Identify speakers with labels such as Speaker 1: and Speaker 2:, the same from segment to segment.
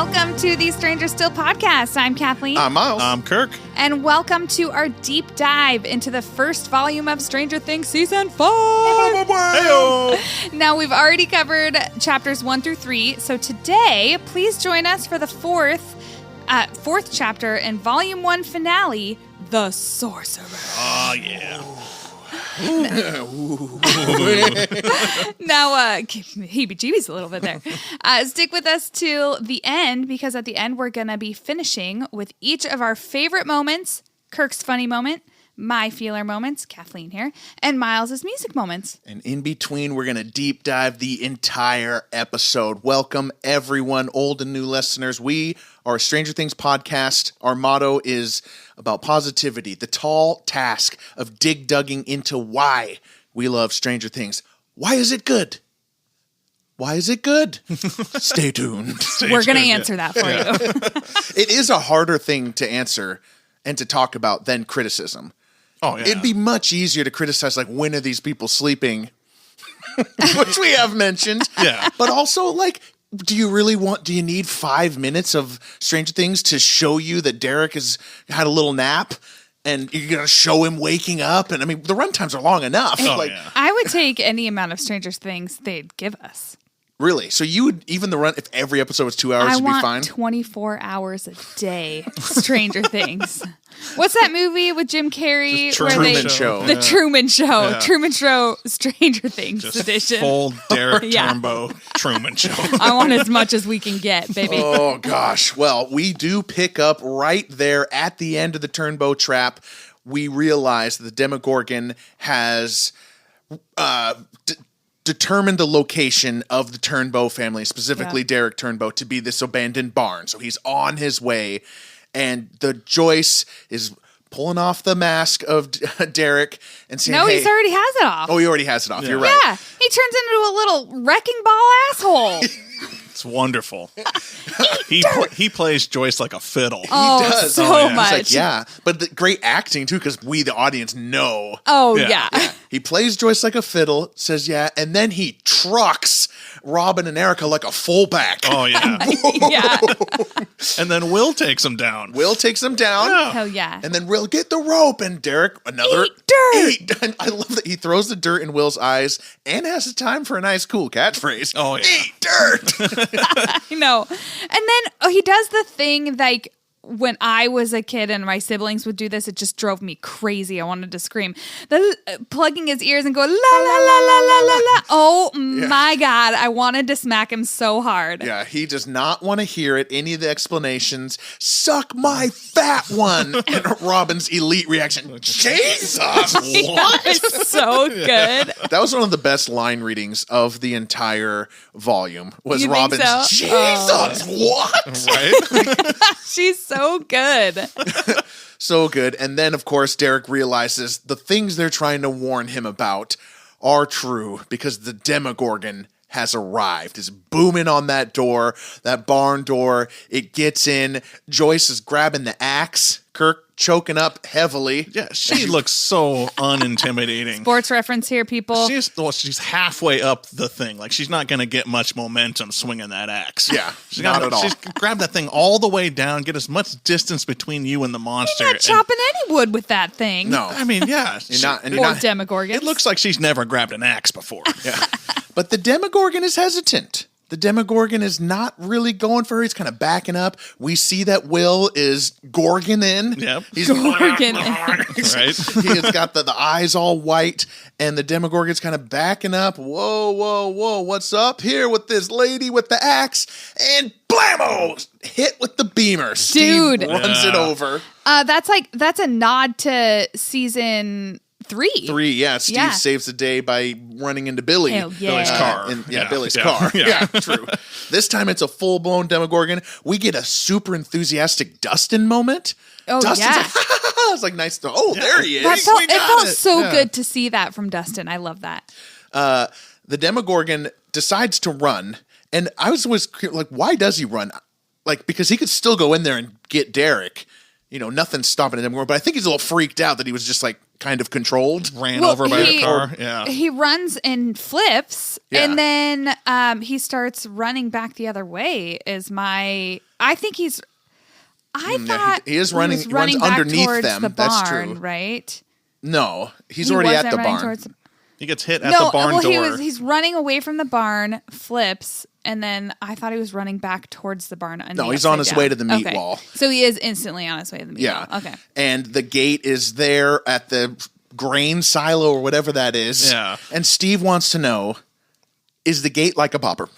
Speaker 1: Welcome to the Stranger Still podcast. I'm Kathleen.
Speaker 2: I'm Miles.
Speaker 3: I'm Kirk.
Speaker 1: And welcome to our deep dive into the first volume of Stranger Things Season 5.
Speaker 3: Hey-o.
Speaker 1: Now, we've already covered chapters 1 through 3, so today, please join us for the fourth chapter in Volume 1 finale, The Sorcerer.
Speaker 3: Oh, yeah.
Speaker 1: Now, heebie-jeebies a little bit there. Stick with us till the end, because at the end we're going to be finishing with each of our favorite moments, Kirk's funny moment, my feeler moments, Kathleen here, and Miles' music moments.
Speaker 2: And in between, we're going to deep dive the entire episode. Welcome, everyone, old and new listeners. We are a Stranger Things podcast. Our motto is about positivity, the tall task of dig-dugging into why we love Stranger Things. Why is it good? Why is it good? Stay tuned.
Speaker 1: We're going to answer that for you.
Speaker 2: It is a harder thing to answer and to talk about than criticism.
Speaker 3: Oh, yeah.
Speaker 2: It'd be much easier to criticize, like, when are these people sleeping? Which we have mentioned.
Speaker 3: Yeah.
Speaker 2: But also, like, do you need 5 minutes of Stranger Things to show you that Derek has had a little nap and you're going to show him waking up? And I mean, the runtimes are long enough.
Speaker 3: Oh,
Speaker 2: like,
Speaker 3: yeah.
Speaker 1: I would take any amount of Stranger Things they'd give us.
Speaker 2: Really? So you would, even if every episode was 2 hours,
Speaker 1: I
Speaker 2: would be fine?
Speaker 1: want 24 hours a day, Stranger Things. What's that movie with Jim Carrey?
Speaker 2: Truman Show.
Speaker 1: The
Speaker 2: Yeah.
Speaker 1: Truman Show.
Speaker 3: Yeah.
Speaker 1: Truman Show Stranger Things
Speaker 3: Just
Speaker 1: edition.
Speaker 3: full Derek
Speaker 1: Yeah.
Speaker 3: Turnbow Truman Show.
Speaker 1: I want as much as we can get, baby.
Speaker 2: Oh, gosh. Well, we do pick up right there at the end of the Turnbow trap. We realize the Demogorgon has determined the location of the Turnbow family, specifically Derek Turnbow, to be this abandoned barn. So he's on his way, and the Joyce is pulling off the mask of Derek and saying,
Speaker 1: No,
Speaker 2: hey,
Speaker 1: he already has it off.
Speaker 2: Oh, he already has it off.
Speaker 3: Yeah.
Speaker 2: You're right.
Speaker 1: Yeah, he turns into a little wrecking ball asshole.
Speaker 3: It's wonderful. He plays Joyce like a fiddle.
Speaker 1: Oh,
Speaker 2: does.
Speaker 1: so
Speaker 3: Oh, yeah. He's
Speaker 1: much.
Speaker 2: It's like, yeah, but the great acting too, because we, the audience, know.
Speaker 1: Oh,
Speaker 3: Yeah.
Speaker 1: yeah.
Speaker 2: He plays Joyce like a fiddle, says yeah, and then he trucks Robin and Erica like a fullback.
Speaker 3: Oh, yeah.
Speaker 1: Yeah.
Speaker 3: And then Will takes him down.
Speaker 2: Will takes him down.
Speaker 3: Yeah.
Speaker 1: Hell yeah.
Speaker 2: And then Will get the rope, and Derek another
Speaker 1: Eat dirt.
Speaker 2: Eat. I love that he throws the dirt in Will's eyes and has the time for a nice, cool catchphrase.
Speaker 3: Oh, yeah.
Speaker 2: Eat dirt.
Speaker 1: I know. And then he does the thing like when I was a kid and my siblings would do this, it just drove me crazy. I wanted to scream. Plugging his ears and go, la, la, la, la, la, la, la. Oh, my God. I wanted to smack him so hard.
Speaker 2: Yeah, he does not want to hear it. Any of the explanations. Suck my fat one. And Robin's elite reaction. Jesus. What?
Speaker 1: It's so good.
Speaker 2: That was one of the best line readings of the entire volume. Was
Speaker 1: You think
Speaker 2: Robin's
Speaker 1: so?
Speaker 2: Jesus. What?
Speaker 3: Right?
Speaker 1: She's so good.
Speaker 2: So good. And then, of course, Derek realizes the things they're trying to warn him about are true because the Demogorgon has arrived. It's booming on that door, that barn door. It gets in. Joyce is grabbing the axe. Kirk choking up heavily.
Speaker 3: Yeah, she looks so unintimidating.
Speaker 1: Sports reference here, people.
Speaker 3: She's halfway up the thing. Like, she's not going to get much momentum swinging that axe.
Speaker 2: Yeah,
Speaker 3: she's
Speaker 2: not at all.
Speaker 3: She's grab that thing all the way down, get as much distance between you and the monster.
Speaker 1: You're not chopping any wood with that thing.
Speaker 2: No.
Speaker 3: I mean, yeah.
Speaker 1: Or Demogorgon.
Speaker 3: It looks like she's never grabbed an axe before.
Speaker 2: Yeah. But the Demogorgon is hesitant. The Demogorgon is not really going for her. He's kind of backing up. We see that Will is gorging in.
Speaker 3: Yep.
Speaker 2: He's
Speaker 1: Gorgon.
Speaker 3: Right?
Speaker 2: He has got the eyes all white, and the Demogorgon's kind of backing up. Whoa, whoa, whoa. What's up here with this lady with the axe? And blammo! Hit with the beamer. Steve
Speaker 1: Dude.
Speaker 2: runs it over.
Speaker 1: That's a nod to season 3.
Speaker 2: 3, yeah. Steve saves the day by running into Billy.
Speaker 1: Hell yeah.
Speaker 3: Billy's car.
Speaker 2: Billy's
Speaker 3: Yeah.
Speaker 2: car.
Speaker 3: Yeah.
Speaker 2: Yeah, true. This time it's a full-blown Demogorgon. We get a super enthusiastic Dustin moment.
Speaker 1: Oh,
Speaker 2: Dustin's
Speaker 1: yeah.
Speaker 2: like, it's like nice to, there he is.
Speaker 1: It felt so
Speaker 3: Yeah.
Speaker 1: good to see that from Dustin. I love that.
Speaker 2: The Demogorgon decides to run, and I was always like, why does he run? Like, because he could still go in there and get Derek. You know, nothing's stopping him anymore. But I think he's a little freaked out that he was just like kind of controlled.
Speaker 3: Ran over by a car. Yeah.
Speaker 1: He runs and flips, and then he starts running back the other way. I thought
Speaker 2: he is running.
Speaker 1: He was
Speaker 2: runs
Speaker 1: back
Speaker 2: underneath
Speaker 1: towards
Speaker 2: them.
Speaker 1: the barn,
Speaker 2: That's true.
Speaker 1: right?
Speaker 2: No, he's
Speaker 1: He
Speaker 2: already at
Speaker 1: wasn't
Speaker 2: the
Speaker 1: running
Speaker 2: barn.
Speaker 1: towards the-
Speaker 3: He gets hit at the barn door.
Speaker 1: He's running away from the barn, flips, and then I thought he was running back towards the barn.
Speaker 2: No, he's on his way to the meat wall.
Speaker 1: So he is instantly on his way to the meat wall. Okay.
Speaker 2: And the gate is there at the grain silo or whatever that is.
Speaker 3: Yeah.
Speaker 2: And Steve wants to know, is the gate like a bopper?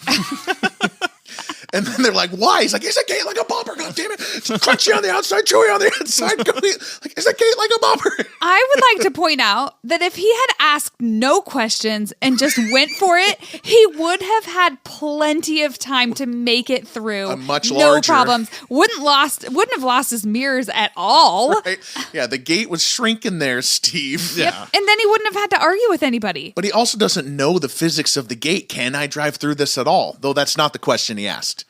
Speaker 2: And then they're like, why? He's like, is a gate like a bopper? God damn it. It's crunchy on the outside, chewy on the inside. Like, is a gate like a bopper?
Speaker 1: I would like to point out that if he had asked no questions and just went for it, he would have had plenty of time to make it through.
Speaker 2: A much
Speaker 1: no
Speaker 2: larger.
Speaker 1: problems. Wouldn't have lost his mirrors at all.
Speaker 2: Right? Yeah, the gate was shrinking there, Steve.
Speaker 3: Yeah.
Speaker 1: Yep. And then he wouldn't have had to argue with anybody.
Speaker 2: But he also doesn't know the physics of the gate. Can I drive through this at all? Though that's not the question he asked.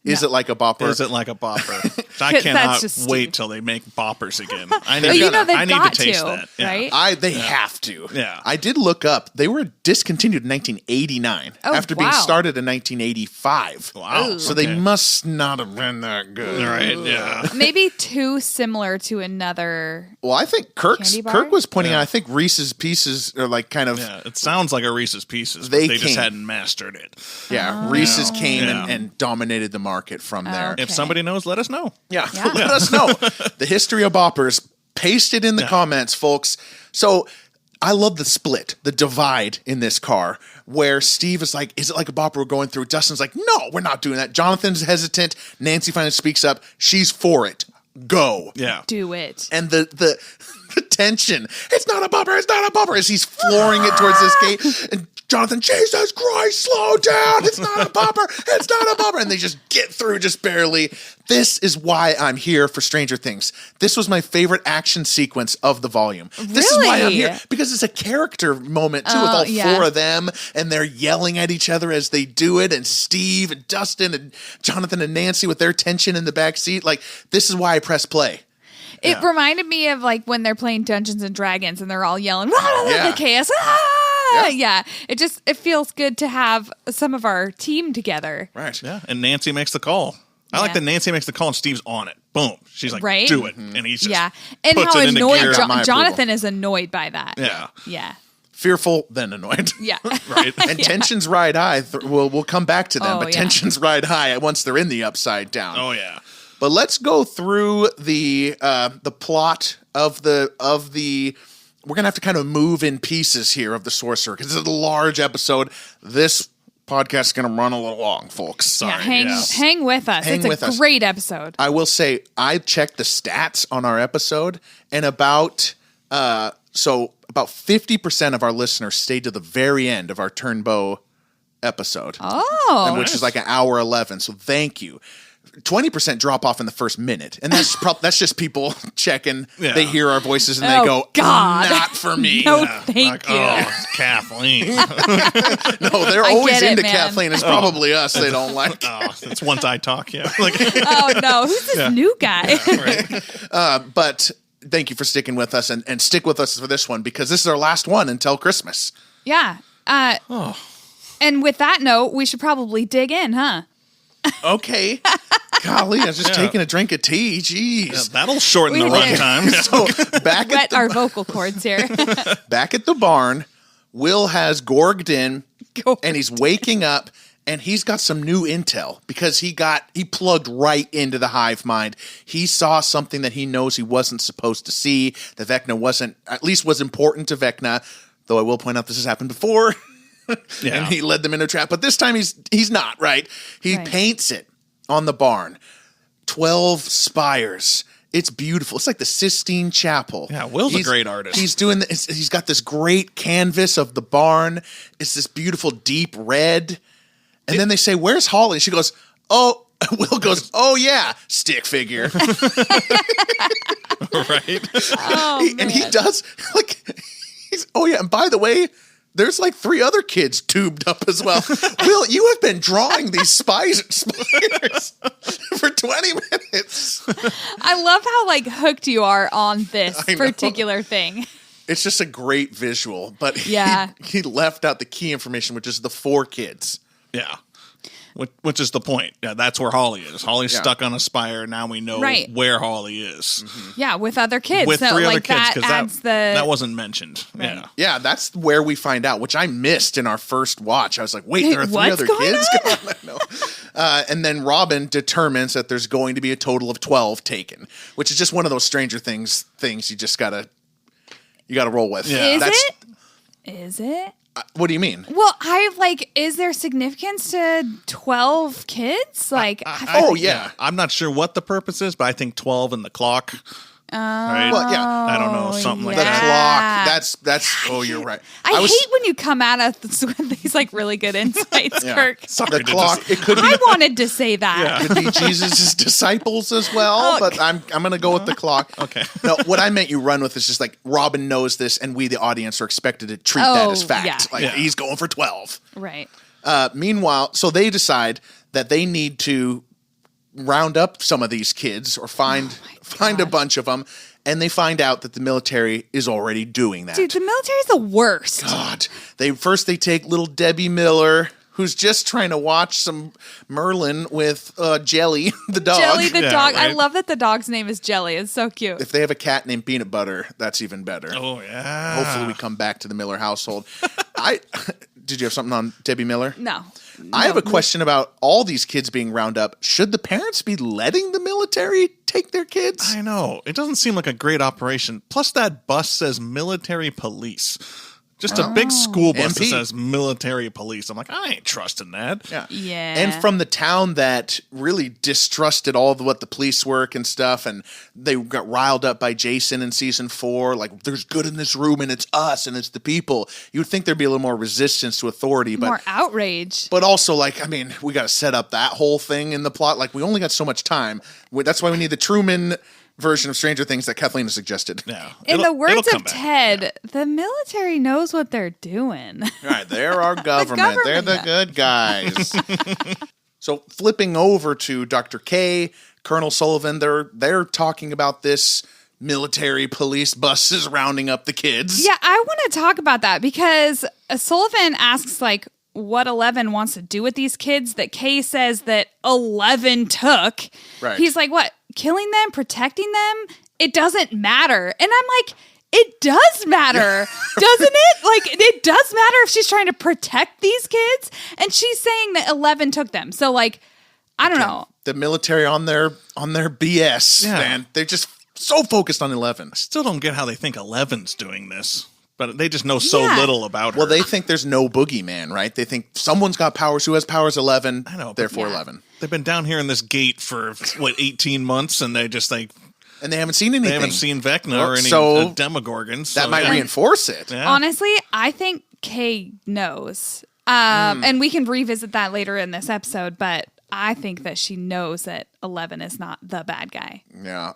Speaker 2: Is it like a bopper?
Speaker 3: Is it like a bopper? I
Speaker 1: That's
Speaker 3: cannot
Speaker 1: just
Speaker 3: wait
Speaker 1: Steve.
Speaker 3: till they make boppers again. I
Speaker 1: They've
Speaker 3: need
Speaker 1: got
Speaker 3: to taste
Speaker 1: to,
Speaker 3: that. Yeah.
Speaker 1: right?
Speaker 2: They have to.
Speaker 3: Yeah.
Speaker 2: I did look up. They were discontinued in 1989 after being started in 1985.
Speaker 3: Wow.
Speaker 2: So they must not have been that good.
Speaker 3: Right, yeah.
Speaker 1: Maybe too similar to another.
Speaker 2: Well, I think Kirk
Speaker 1: Candy bar?
Speaker 2: was pointing out, I think Reese's Pieces are like kind of,
Speaker 3: Yeah, it sounds like a Reese's Pieces, but
Speaker 2: They
Speaker 3: they just
Speaker 2: came.
Speaker 3: hadn't mastered it.
Speaker 2: Reese's came
Speaker 3: Yeah.
Speaker 2: and dominated the market from there.
Speaker 1: Okay.
Speaker 3: If somebody knows, let us know.
Speaker 2: Yeah, let us know. The history of boppers. Paste it in the comments, folks. So I love the split, the divide in this car, where Steve is like, is it like a bopper we're going through? Dustin's like, no, we're not doing that. Jonathan's hesitant. Nancy finally speaks up. She's for it. Go.
Speaker 3: Yeah.
Speaker 1: Do it.
Speaker 2: And the tension. It's not a bopper. It's not a bopper. As he's flooring it towards this gate. And Jonathan, Jesus Christ, slow down. It's not a bopper. It's not a bopper. And they just get through just barely. This is why I'm here for Stranger Things. This was my favorite action sequence of the volume. This is why I'm here. Because it's a character moment, too, with all four of them. And they're yelling at each other as they do it. And Steve and Dustin and Jonathan and Nancy with their tension in the back seat. Like, this is why I press play.
Speaker 1: It reminded me of like when they're playing Dungeons and Dragons and they're all yelling, the chaos. Ah! Yeah. It feels good to have some of our team together.
Speaker 2: Right.
Speaker 3: Yeah. And Nancy makes the call. I like that Nancy makes the call and Steve's on it. Boom. She's like, do it. And he's just
Speaker 1: and
Speaker 3: puts
Speaker 1: how
Speaker 3: it into
Speaker 1: annoyed
Speaker 3: gear.
Speaker 1: Jonathan is annoyed by that.
Speaker 3: Yeah.
Speaker 1: Yeah.
Speaker 2: Fearful, then annoyed.
Speaker 1: Yeah.
Speaker 3: Right.
Speaker 2: And tensions ride high. We'll come back to them, but tensions ride high once they're in the upside down.
Speaker 3: Oh, yeah.
Speaker 2: But let's go through the plot of the. We're gonna have to kind of move in pieces here of the Sorcerer because it's a large episode. This podcast is gonna run a little long, folks. Sorry.
Speaker 1: Hang with us. It's a great episode.
Speaker 2: I will say I checked the stats on our episode, and about 50% of our listeners stayed to the very end of our Turnbow episode.
Speaker 1: Oh,
Speaker 2: which is like an hour 11. So thank you. 20% drop off in the first minute, and that's that's just people checking.
Speaker 3: Yeah.
Speaker 2: They hear our voices and they go,
Speaker 1: God.
Speaker 2: "Not for me."
Speaker 1: No, thank you.
Speaker 3: Oh, Kathleen.
Speaker 2: No, they're always into Kathleen. It's probably us they don't like.
Speaker 3: Oh, it's once I talk, yeah. Like,
Speaker 1: oh no, who's this new guy?
Speaker 2: But thank you for sticking with us and stick with us for this one because this is our last one until Christmas.
Speaker 1: Yeah. And with that note, we should probably dig in, huh?
Speaker 2: Okay. Golly, I was just taking a drink of tea. Jeez.
Speaker 3: that'll shorten the
Speaker 1: We
Speaker 3: run
Speaker 1: did.
Speaker 3: time.
Speaker 2: So back at
Speaker 1: Wet our vocal cords here.
Speaker 2: back at the barn, Will has gorged in and he's waking up and he's got some new intel because he plugged right into the hive mind. He saw something that he knows he wasn't supposed to see, that Vecna was important to Vecna, though I will point out this has happened before. And he led them into a trap. But this time he's not, right? He paints it on the barn. 12 spires. It's beautiful. It's like the Sistine Chapel.
Speaker 3: Yeah, Will's a great artist.
Speaker 2: He's doing this. He's got this great canvas of the barn. It's this beautiful deep red. And then they say, "Where's Holly?" She goes, "Oh." Will goes, "Oh yeah, stick figure."
Speaker 3: Right?
Speaker 2: And he does oh yeah, and by the way, there's like 3 other kids tubed up as well. Will, you have been drawing these spires for 20 minutes.
Speaker 1: I love how hooked you are on this particular thing.
Speaker 2: It's just a great visual, but he left out the key information, which is the 4 kids.
Speaker 3: Yeah. Which is the point. Yeah, that's where Holly is. Holly's stuck on a spire. Now we know where Holly is.
Speaker 1: Mm-hmm. Yeah, with other kids.
Speaker 3: With 3 other kids,
Speaker 1: because
Speaker 3: that wasn't mentioned.
Speaker 1: Right.
Speaker 3: Yeah.
Speaker 2: Yeah, that's where we find out, which I missed in our first watch. I was like, wait, there are 3 other kids? No. And then Robin determines that there's going to be a total of 12 taken, which is just one of those Stranger Things you just gotta roll with.
Speaker 3: Yeah.
Speaker 1: Is it?
Speaker 2: What do you mean?
Speaker 1: Well, is there significance to 12 kids?
Speaker 2: I'm
Speaker 3: not sure what the purpose is, but I think 12 and the clock. Right?
Speaker 2: Well, yeah.
Speaker 3: I don't know, something like
Speaker 2: the
Speaker 3: that.
Speaker 2: clock. That's. Oh, you're right.
Speaker 1: I hate when you come at us with these really good insights, Kirk.
Speaker 3: Sorry,
Speaker 2: the clock. It could be.
Speaker 1: I wanted to say that.
Speaker 2: It could be Jesus' disciples as well, but I'm gonna go with the clock.
Speaker 3: Okay.
Speaker 2: No, what I meant you run with is just Robin knows this, and we, the audience, are expected to treat that as fact. He's going for 12.
Speaker 1: Right.
Speaker 2: Meanwhile, so they decide that they need to round up some of these kids or find a bunch of them, and they find out that the military is already doing that.
Speaker 1: Dude, the military's the worst.
Speaker 2: God. They take little Debbie Miller, who's just trying to watch some Merlin with Jelly, the dog.
Speaker 1: Jelly, the dog.
Speaker 3: Right?
Speaker 1: I love that the dog's name is Jelly. It's so cute.
Speaker 2: If they have a cat named Peanut Butter, that's even better.
Speaker 3: Oh, yeah.
Speaker 2: Hopefully we come back to the Miller household. Did you have something on Debbie Miller?
Speaker 1: No.
Speaker 2: I have a question about all these kids being round up. Should the parents be letting the military take their kids?
Speaker 3: I know. It doesn't seem like a great operation. Plus, that bus says military police. Just a big school bus that says military police. I'm like, I ain't trusting that.
Speaker 1: Yeah.
Speaker 2: And from the town that really distrusted all of what the police work and stuff, and they got riled up by Jason in season 4, there's good in this room and it's us and it's the people. You would think there'd be a little more resistance to authority.
Speaker 1: More outrage.
Speaker 2: But also, we got to set up that whole thing in the plot. We only got so much time. That's why we need the Truman version of Stranger Things that Kathleen has suggested.
Speaker 3: Yeah.
Speaker 1: In the words of Ted, the military knows what they're doing.
Speaker 2: All right, they're our government. They're the good guys. So flipping over to Dr. K, Colonel Sullivan, they're talking about this military police buses rounding up the kids.
Speaker 1: Yeah, I want to talk about that because Sullivan asks what 11 wants to do with these kids that Kay says that 11 took.
Speaker 2: Right.
Speaker 1: He's like, what? Killing them? Protecting them? It doesn't matter. And I'm like, it does matter, doesn't it? It does matter if she's trying to protect these kids. And she's saying that 11 took them. So, I don't know.
Speaker 2: The military on their BS, man. They're just so focused on 11.
Speaker 3: I still don't get how they think 11's doing this. But they just know so little about her.
Speaker 2: Well, they think there's no boogeyman, right? They think someone's got powers. Who has powers? 11.
Speaker 3: I know.
Speaker 2: Therefore, 11.
Speaker 3: They've been down here in this gate for, 18 months, and they just
Speaker 2: And they haven't seen anything.
Speaker 3: They haven't seen Vecna or any Demogorgons.
Speaker 2: That might reinforce it.
Speaker 3: Yeah.
Speaker 1: Honestly, I think Kay knows. And we can revisit that later in this episode, but I think that she knows that 11 is not the bad guy.
Speaker 2: Yeah,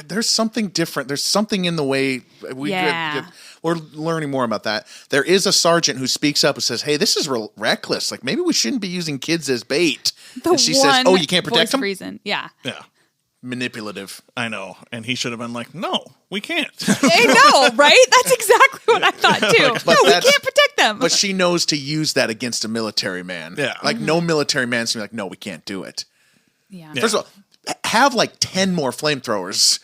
Speaker 2: there's something different. There's something in the way we're learning more about that. There is a sergeant who speaks up and says, "Hey, this is reckless. Maybe we shouldn't be using kids as bait." And she says, "Oh, you can't protect them."
Speaker 1: Reason, yeah.
Speaker 2: Manipulative.
Speaker 3: I know, and he should have been like, "No, we can't."
Speaker 1: I know, right? That's exactly what I thought too. We can't protect them.
Speaker 2: But she knows to use that against a military man.
Speaker 3: Yeah,
Speaker 2: no military man's gonna be like, "No, we can't do it."
Speaker 1: Yeah.
Speaker 2: First of all, have 10 more flamethrowers,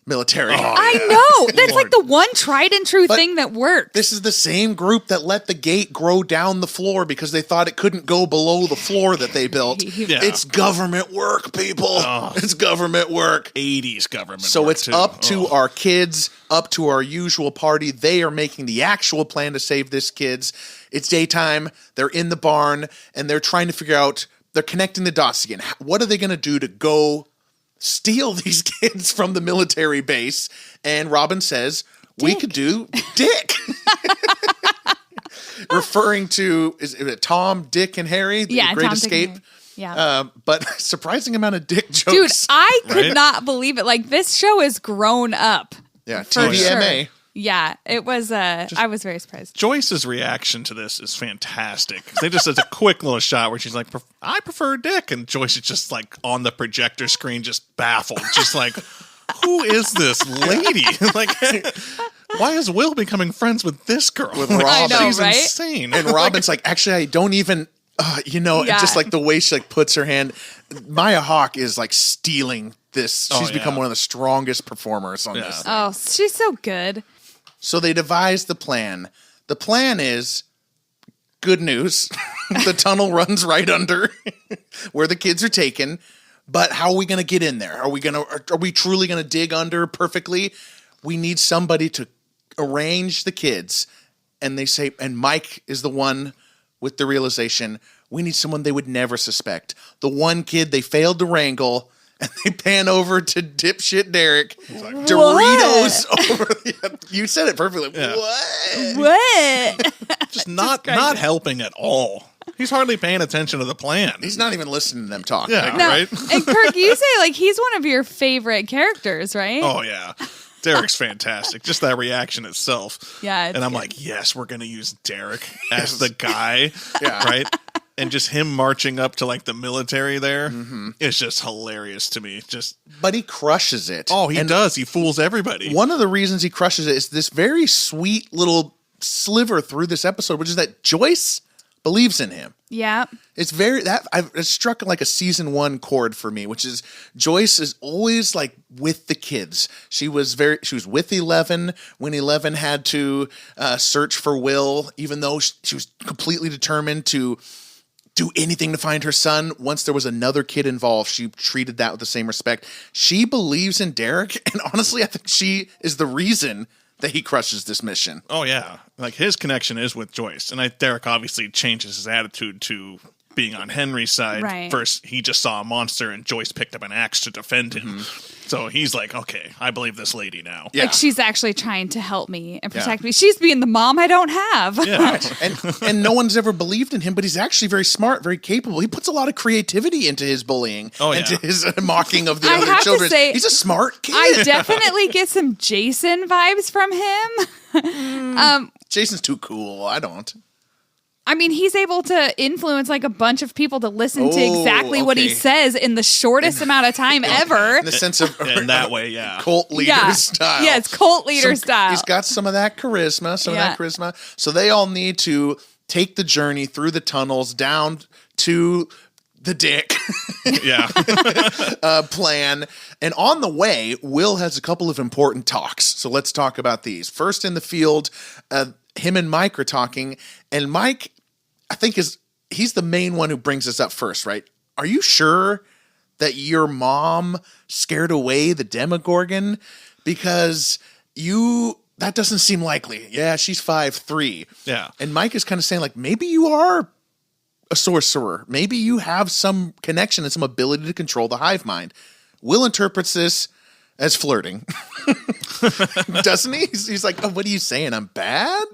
Speaker 2: military.
Speaker 1: I know. That's the one tried and true thing that works.
Speaker 2: This is the same group that let the gate grow down the floor because they thought it couldn't go below the floor that they built.
Speaker 3: Yeah.
Speaker 2: It's government work, people. It's government work.
Speaker 3: 80s government
Speaker 2: so
Speaker 3: work,
Speaker 2: it's up to our kids, up to our usual party. They are making the actual plan to save this kids. It's daytime. They're in the barn, and they're trying to figure out, they're connecting the dots again. What are they going to do to go steal these kids from the military base? And Robin says, we could do Dick. Referring to, is it Tom, Dick, and Harry? The Great
Speaker 1: Tom,
Speaker 2: Escape.
Speaker 1: Dick, yeah.
Speaker 2: But surprising amount of Dick jokes.
Speaker 1: Dude, I could not believe it. This show has grown up.
Speaker 2: Yeah, TVMA.
Speaker 1: Sure. Yeah, it was, I was very surprised.
Speaker 3: Joyce's reaction to this is fantastic. They just did a quick little shot where she's like, I prefer Dick. And Joyce is just on the projector screen, just baffled. Just who is this lady? Why is Will becoming friends with this girl?
Speaker 2: With Robin.
Speaker 1: I know,
Speaker 3: She's
Speaker 1: right?
Speaker 3: insane.
Speaker 2: And Robin's like, actually, I don't even, just like the way she like puts her hand. Maya Hawke is like stealing this. She's become one of the strongest performers on this thing.
Speaker 1: Oh, she's so good.
Speaker 2: So they devised the plan. The plan is good news. The tunnel runs right under where the kids are taken. But how are we going to get in there? Are we truly going to dig under perfectly? We need somebody to arrange the kids. And they say, and Mike is the one with the realization, we need someone they would never suspect. The one kid they failed to wrangle, and they pan over to dipshit Derek. Like, Doritos over. You said it perfectly.
Speaker 3: Yeah.
Speaker 1: What?
Speaker 3: Just not helping at all. He's hardly paying attention to the plan.
Speaker 2: He's not even listening to them talk.
Speaker 3: Yeah,
Speaker 1: No,
Speaker 3: right?
Speaker 1: and Kirk, you say like he's one of your favorite characters, right?
Speaker 3: Oh, yeah. Derek's fantastic. Just that reaction itself.
Speaker 1: Yeah, it's
Speaker 3: and I'm
Speaker 1: good.
Speaker 3: like, yes, we're going to use Derek as the guy.
Speaker 2: Yeah.
Speaker 3: Right? And just him marching up to like the military there is just hilarious to me.
Speaker 2: But he crushes it.
Speaker 3: Oh, he does. He fools everybody.
Speaker 2: One of the reasons he crushes it is this very sweet little sliver through this episode, which is that Joyce believes in him.
Speaker 1: Yeah.
Speaker 2: It's it struck like a season 1 chord for me, which is Joyce is always like with the kids. She was with 11 when 11 had to search for Will, even though she was completely determined to do anything to find her son. Once there was another kid involved, she treated that with the same respect. She believes in Derek, and honestly, I think she is the reason that he crushes this mission.
Speaker 3: Oh, yeah. Like, his connection is with Joyce. And Derek obviously changes his attitude to being on Henry's side.
Speaker 1: Right.
Speaker 3: First, he just saw a monster, and Joyce picked up an axe to defend him. So he's like, okay, I believe this lady now.
Speaker 2: Yeah.
Speaker 1: Like she's actually trying to help me and protect me. She's being the mom I don't have.
Speaker 3: Yeah.
Speaker 2: And no one's ever believed in him, but he's actually very smart, very capable. He puts a lot of creativity into his bullying, into his mocking of the
Speaker 1: I
Speaker 2: other
Speaker 1: have to
Speaker 2: children.
Speaker 1: say,
Speaker 2: He's a smart kid.
Speaker 1: I definitely get some Jason vibes from him.
Speaker 2: Jason's too cool. I don't.
Speaker 1: I mean, he's able to influence like a bunch of people to listen to exactly what he says in the shortest amount of time ever.
Speaker 2: In the sense of
Speaker 3: In that way, yeah.
Speaker 2: cult leader style.
Speaker 1: Yeah, it's cult leader style.
Speaker 2: He's got some of that charisma, So they all need to take the journey through the tunnels down to the dick plan. And on the way, Will has a couple of important talks. So let's talk about these. First in the field, him and Mike are talking, and Mike, I think he's the main one who brings this up first, right? Are you sure that your mom scared away the Demogorgon? Because that doesn't seem likely. Yeah, she's 5'3".
Speaker 3: Yeah.
Speaker 2: And Mike is kind of saying like, maybe you are a sorcerer. Maybe you have some connection and some ability to control the hive mind. Will interprets this as flirting. Doesn't he? He's like, oh, what are you saying? I'm bad?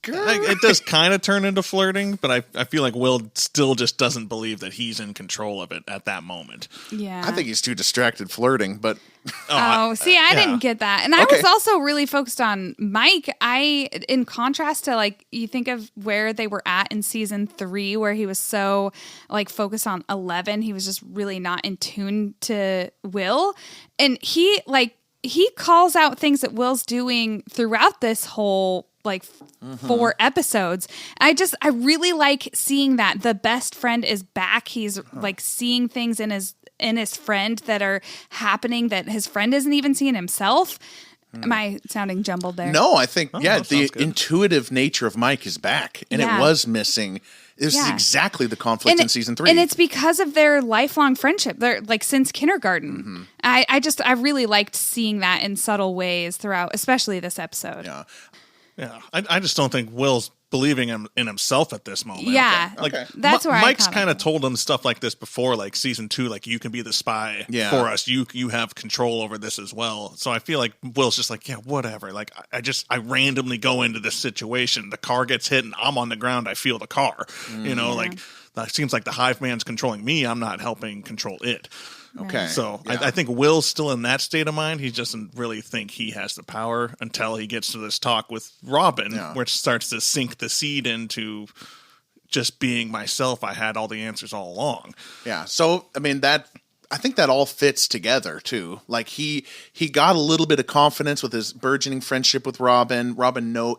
Speaker 3: It does kind of turn into flirting, but I feel like Will still just doesn't believe that he's in control of it at that moment.
Speaker 1: Yeah.
Speaker 2: I think he's too distracted flirting, but...
Speaker 1: I didn't get that. And I was also really focused on Mike. In contrast to like, you think of where they were at in season 3, where he was so like focused on 11. He was just really not in tune to Will. And he calls out things that Will's doing throughout this whole like 4 episodes. I really like seeing that the best friend is back. He's like seeing things in his friend that are happening that his friend isn't even seeing himself. Am I sounding jumbled there?
Speaker 2: No, I think, the
Speaker 3: sounds good.
Speaker 2: Intuitive nature of Mike is back, and it was missing. This is exactly the conflict in season 3.
Speaker 1: And it's because of their lifelong friendship. They're like since kindergarten. I really liked seeing that in subtle ways throughout, especially this episode.
Speaker 3: Yeah, I just don't think Will's believing in himself at this moment.
Speaker 1: Yeah,
Speaker 3: Like
Speaker 1: that's where
Speaker 3: Mike's
Speaker 1: I
Speaker 3: kind of told him stuff like this before, like season 2, like you can be the spy for us. You have control over this as well. So I feel like Will's just like, yeah, whatever. Like I randomly go into this situation. The car gets hit and I'm on the ground. I feel the car. Like that seems like the hive man's controlling me. I'm not helping control it.
Speaker 2: Okay.
Speaker 3: So I think Will's still in that state of mind. He doesn't really think he has the power until he gets to this talk with Robin, which starts to sink the seed into just being myself. I had all the answers all along.
Speaker 2: Yeah. So, I mean, I think that all fits together too. Like he got a little bit of confidence with his burgeoning friendship with Robin.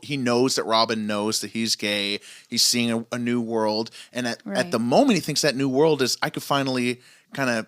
Speaker 2: He knows that Robin knows that he's gay. He's seeing a new world, and at the moment he thinks that new world is, I could finally kind of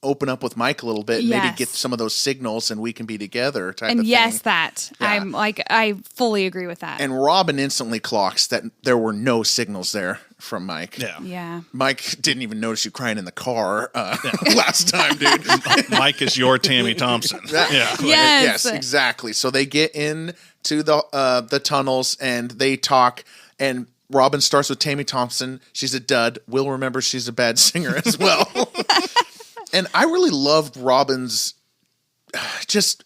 Speaker 2: open up with Mike a little bit, and maybe get some of those signals, and we can be together. Type of thing.
Speaker 1: Yes, that I fully agree with that.
Speaker 2: And Robin instantly clocks that there were no signals there from Mike.
Speaker 1: Yeah.
Speaker 2: Mike didn't even notice you crying in the car last time, dude.
Speaker 3: Mike is your Tammy Thompson.
Speaker 2: Yes, exactly. So they get into the tunnels and they talk, and Robin starts with Tammy Thompson. She's a dud. Will remembers she's a bad singer as well. And I really loved Robin's just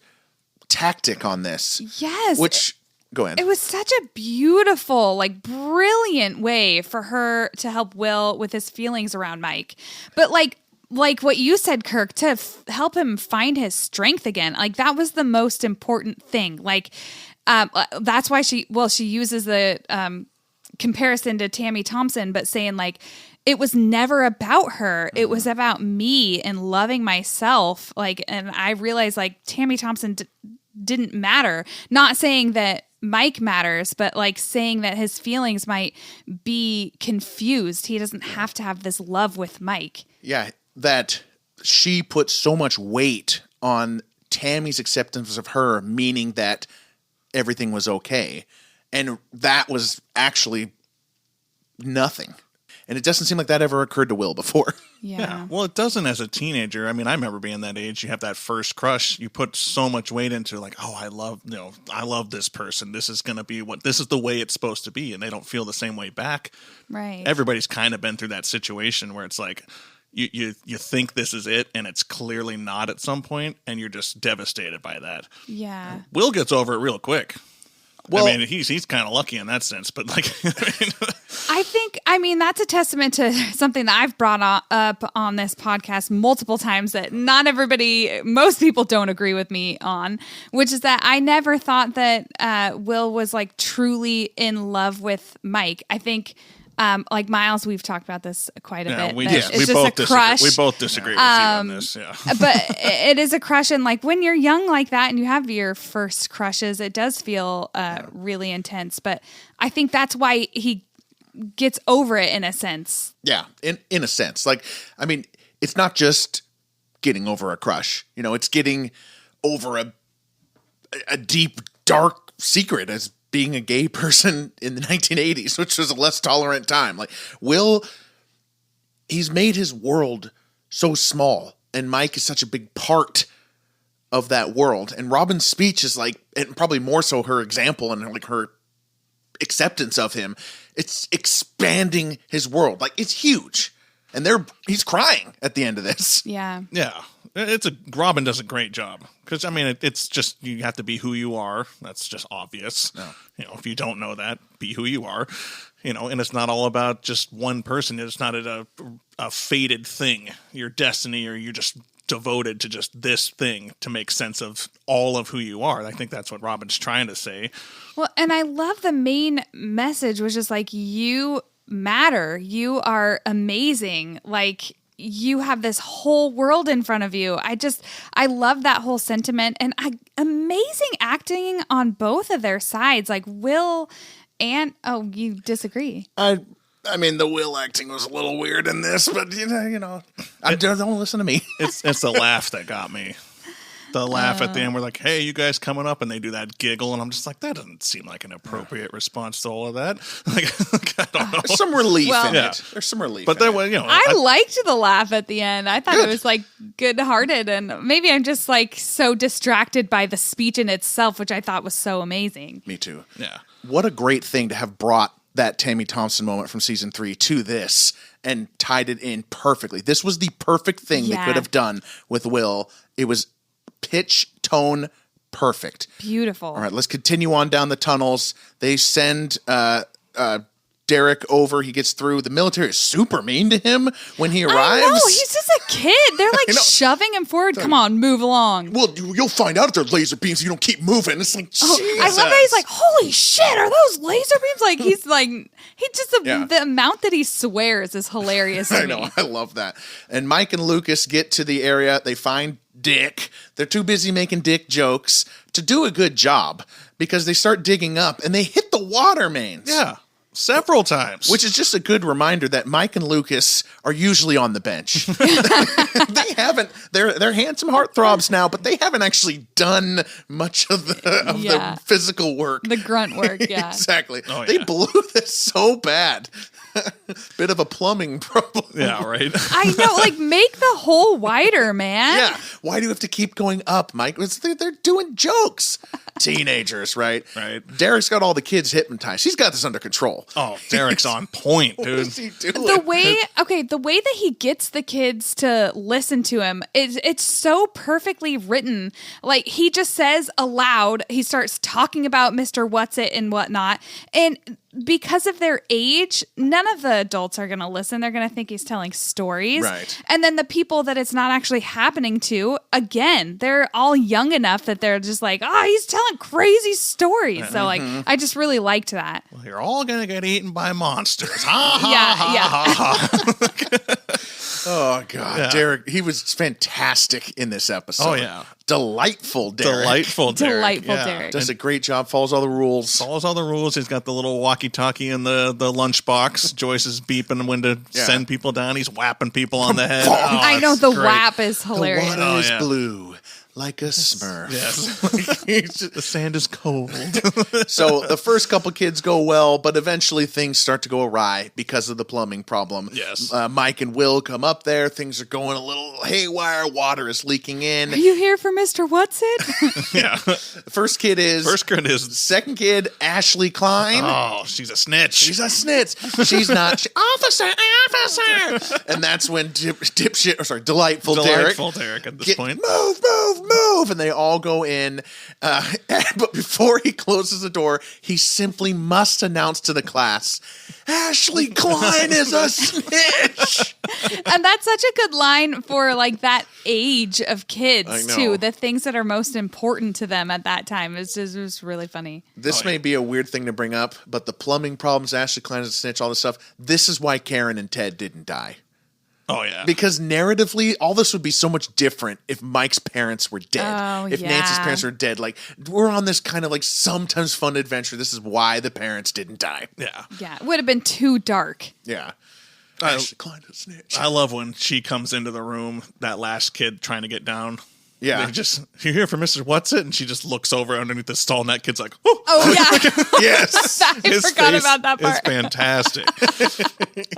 Speaker 2: tactic on this.
Speaker 1: Yes.
Speaker 2: Which, go ahead.
Speaker 1: It was such a beautiful, like, brilliant way for her to help Will with his feelings around Mike. But like what you said, Kirk, to help him find his strength again. Like, that was the most important thing. Like, that's why she uses the comparison to Tammy Thompson, but saying, like, it was never about her. It was about me and loving myself. Like, and I realized, like, Tammy Thompson didn't matter. Not saying that Mike matters, but like saying that his feelings might be confused. He doesn't have to have this love with Mike.
Speaker 2: Yeah, that she put so much weight on Tammy's acceptance of her, meaning that everything was okay. And that was actually nothing. And it doesn't seem like that ever occurred to Will before.
Speaker 1: Yeah.
Speaker 3: Well, it doesn't as a teenager. I mean, I remember being that age. You have that first crush. You put so much weight into, like, oh, I love this person. This is going to be this is the way it's supposed to be. And they don't feel the same way back.
Speaker 1: Right.
Speaker 3: Everybody's kind of been through that situation where it's like, you think this is it, and it's clearly not at some point, and you're just devastated by that.
Speaker 1: Yeah.
Speaker 3: Will gets over it real quick.
Speaker 2: Well,
Speaker 3: I mean, he's kind of lucky in that sense, but like,
Speaker 1: I mean, that's a testament to something that I've brought up on this podcast multiple times that most people don't agree with me on, which is that I never thought that Will was like truly in love with Mike. I think, like Miles, we've talked about this quite a bit.
Speaker 3: We
Speaker 1: just
Speaker 3: both
Speaker 1: a crush.
Speaker 3: We both disagree with you on this. Yeah,
Speaker 1: but it is a crush, and like when you're young like that and you have your first crushes, it does feel really intense. But I think that's why he gets over it in a sense.
Speaker 2: Yeah, in a sense. Like, I mean, it's not just getting over a crush. You know, it's getting over a deep, dark secret as being a gay person in the 1980s, which was a less tolerant time. Like, Will, he's made his world so small, and Mike is such a big part of that world. And Robin's speech is like, and probably more so her example and like her acceptance of him, it's expanding his world. Like, it's huge. And he's crying at the end of this.
Speaker 1: Yeah.
Speaker 3: Yeah. Robin does a great job. Because, I mean, it's just, you have to be who you are. That's just obvious. No. You know, if you don't know that, be who you are. You know, and it's not all about just one person. It's not a fated thing. Your destiny, or you're just devoted to just this thing to make sense of all of who you are. I think that's what Robin's trying to say.
Speaker 1: Well, and I love the main message, which is like, you matter. You are amazing. Like, you have this whole world in front of you. I love that whole sentiment, and amazing acting on both of their sides. Like Will and, you disagree.
Speaker 2: I mean, the Will acting was a little weird in this, but you know, don't listen to me.
Speaker 3: It's the laugh that got me. The laugh at the end, we're like, hey, you guys coming up, and they do that giggle, and I'm just like, that doesn't seem like an appropriate response to all of that. Like, I don't know.
Speaker 2: There's some relief in it. There's some relief.
Speaker 3: But then, you know,
Speaker 1: I liked the laugh at the end. I thought it was like good-hearted, and maybe I'm just like so distracted by the speech in itself, which I thought was so amazing.
Speaker 2: Me too.
Speaker 3: Yeah.
Speaker 2: What a great thing to have brought that Tammy Thompson moment from season 3 to this and tied it in perfectly. This was the perfect thing they could have done with Will. It was pitch, tone, perfect.
Speaker 1: Beautiful.
Speaker 2: All right, let's continue on down the tunnels. They send Derek over. He gets through. The military is super mean to him when he arrives.
Speaker 1: I know, he's just a kid. They're like shoving him forward. Come on, move along.
Speaker 2: Well, you'll find out if they're laser beams if you don't keep moving. It's like, Jesus.
Speaker 1: I love that he's like, holy shit, are those laser beams? Like, he's like, the amount that he swears is hilarious to me.
Speaker 2: I know, I love that. And Mike and Lucas get to the area. They find Dick. They're too busy making Dick jokes to do a good job because they start digging up and they hit the water mains.
Speaker 3: Yeah. Several times.
Speaker 2: Which is just a good reminder that Mike and Lucas are usually on the bench. They haven't, they're handsome heartthrobs now, but they haven't actually done much of the physical work.
Speaker 1: The grunt work, yeah.
Speaker 2: Exactly. Oh, they blew this so bad. Bit of a plumbing problem.
Speaker 3: Yeah, right.
Speaker 1: I know, like, make the hole wider, man.
Speaker 2: Yeah. Why do you have to keep going up, Mike? They're doing jokes. Teenagers, right?
Speaker 3: Right.
Speaker 2: Derek's got all the kids hypnotized. He's got this under control.
Speaker 3: Oh, Derek's on point, dude.
Speaker 2: What is he doing?
Speaker 1: The way that he gets the kids to listen to him, it's so perfectly written. Like, he just says aloud, he starts talking about Mr. What's-It and whatnot, and because of their age, none of the adults are going to listen. They're going to think he's telling stories.
Speaker 2: Right.
Speaker 1: And then the people that it's not actually happening to, again, they're all young enough that they're just like, he's telling crazy stories. So, like, I just really liked that.
Speaker 3: Well, you're all going to get eaten by monsters. Ha, ha,
Speaker 1: ha.
Speaker 2: Oh, God. Yeah. Derek, he was fantastic in this episode.
Speaker 3: Oh, yeah.
Speaker 2: Delightful Derek.
Speaker 1: Delightful Derek.
Speaker 2: Does a great job, follows all the rules.
Speaker 3: He's got the little walkie-talkie in the lunchbox. Joyce is beeping when to send people down. He's whapping people on the head.
Speaker 1: I know, the whap is hilarious.
Speaker 2: The water is blue. Like a Smurf.
Speaker 3: Yes. The sand is cold.
Speaker 2: So the first couple kids go well, but eventually things start to go awry because of the plumbing problem.
Speaker 3: Yes.
Speaker 2: Mike and Will come up there. Things are going a little haywire. Water is leaking in.
Speaker 1: Are you here for Mr. What's-It?
Speaker 3: Yeah.
Speaker 2: First kid is. Second kid, Ashley Klein.
Speaker 3: Oh, she's a snitch.
Speaker 2: She's not. Officer. And that's when Delightful
Speaker 3: Derek at this point.
Speaker 2: Move, and they all go in. But before he closes the door, he simply must announce to the class, Ashley Klein is a snitch.
Speaker 1: And that's such a good line for like that age of kids too. The things that are most important to them at that time. It was really funny.
Speaker 2: This may be a weird thing to bring up, but the plumbing problems, Ashley Klein is a snitch, all this stuff. This is why Karen and Ted didn't die.
Speaker 3: Oh, yeah.
Speaker 2: Because narratively, all this would be so much different if Mike's parents were dead. If Nancy's parents were dead. Like, we're on this kind of like sometimes fun adventure. This is why the parents didn't die.
Speaker 3: Yeah.
Speaker 1: Yeah. It would have been too dark.
Speaker 2: Yeah.
Speaker 3: I love when she comes into the room, that last kid trying to get down.
Speaker 2: Yeah.
Speaker 3: You're here for Mr. What's-It? And she just looks over underneath the stall, and that kid's like,
Speaker 1: yeah.
Speaker 2: Yes.
Speaker 1: I forgot about that part.
Speaker 3: It's fantastic.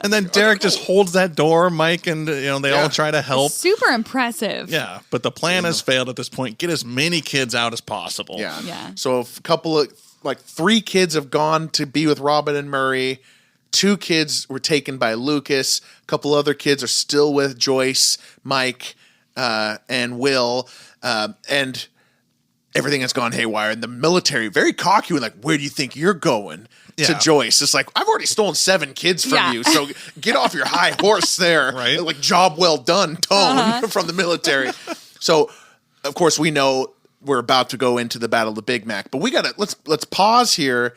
Speaker 3: And then Derek just holds that door, Mike, and they all try to help.
Speaker 1: Super impressive.
Speaker 3: Yeah. But the plan has failed at this point. Get as many kids out as possible.
Speaker 1: Yeah.
Speaker 2: So a couple of, 3 kids have gone to be with Robin and Murray. 2 kids were taken by Lucas. A couple other kids are still with Joyce, Mike, and Will, and everything has gone haywire. And the military, very cocky, and like, where do you think you're going? To Joyce. It's like, I've already stolen 7 kids from you, so get off your high horse there.
Speaker 3: Right?
Speaker 2: Like, job well done tone from the military. So, of course, we know we're about to go into the Battle of the Big Mac, but we gotta let's pause here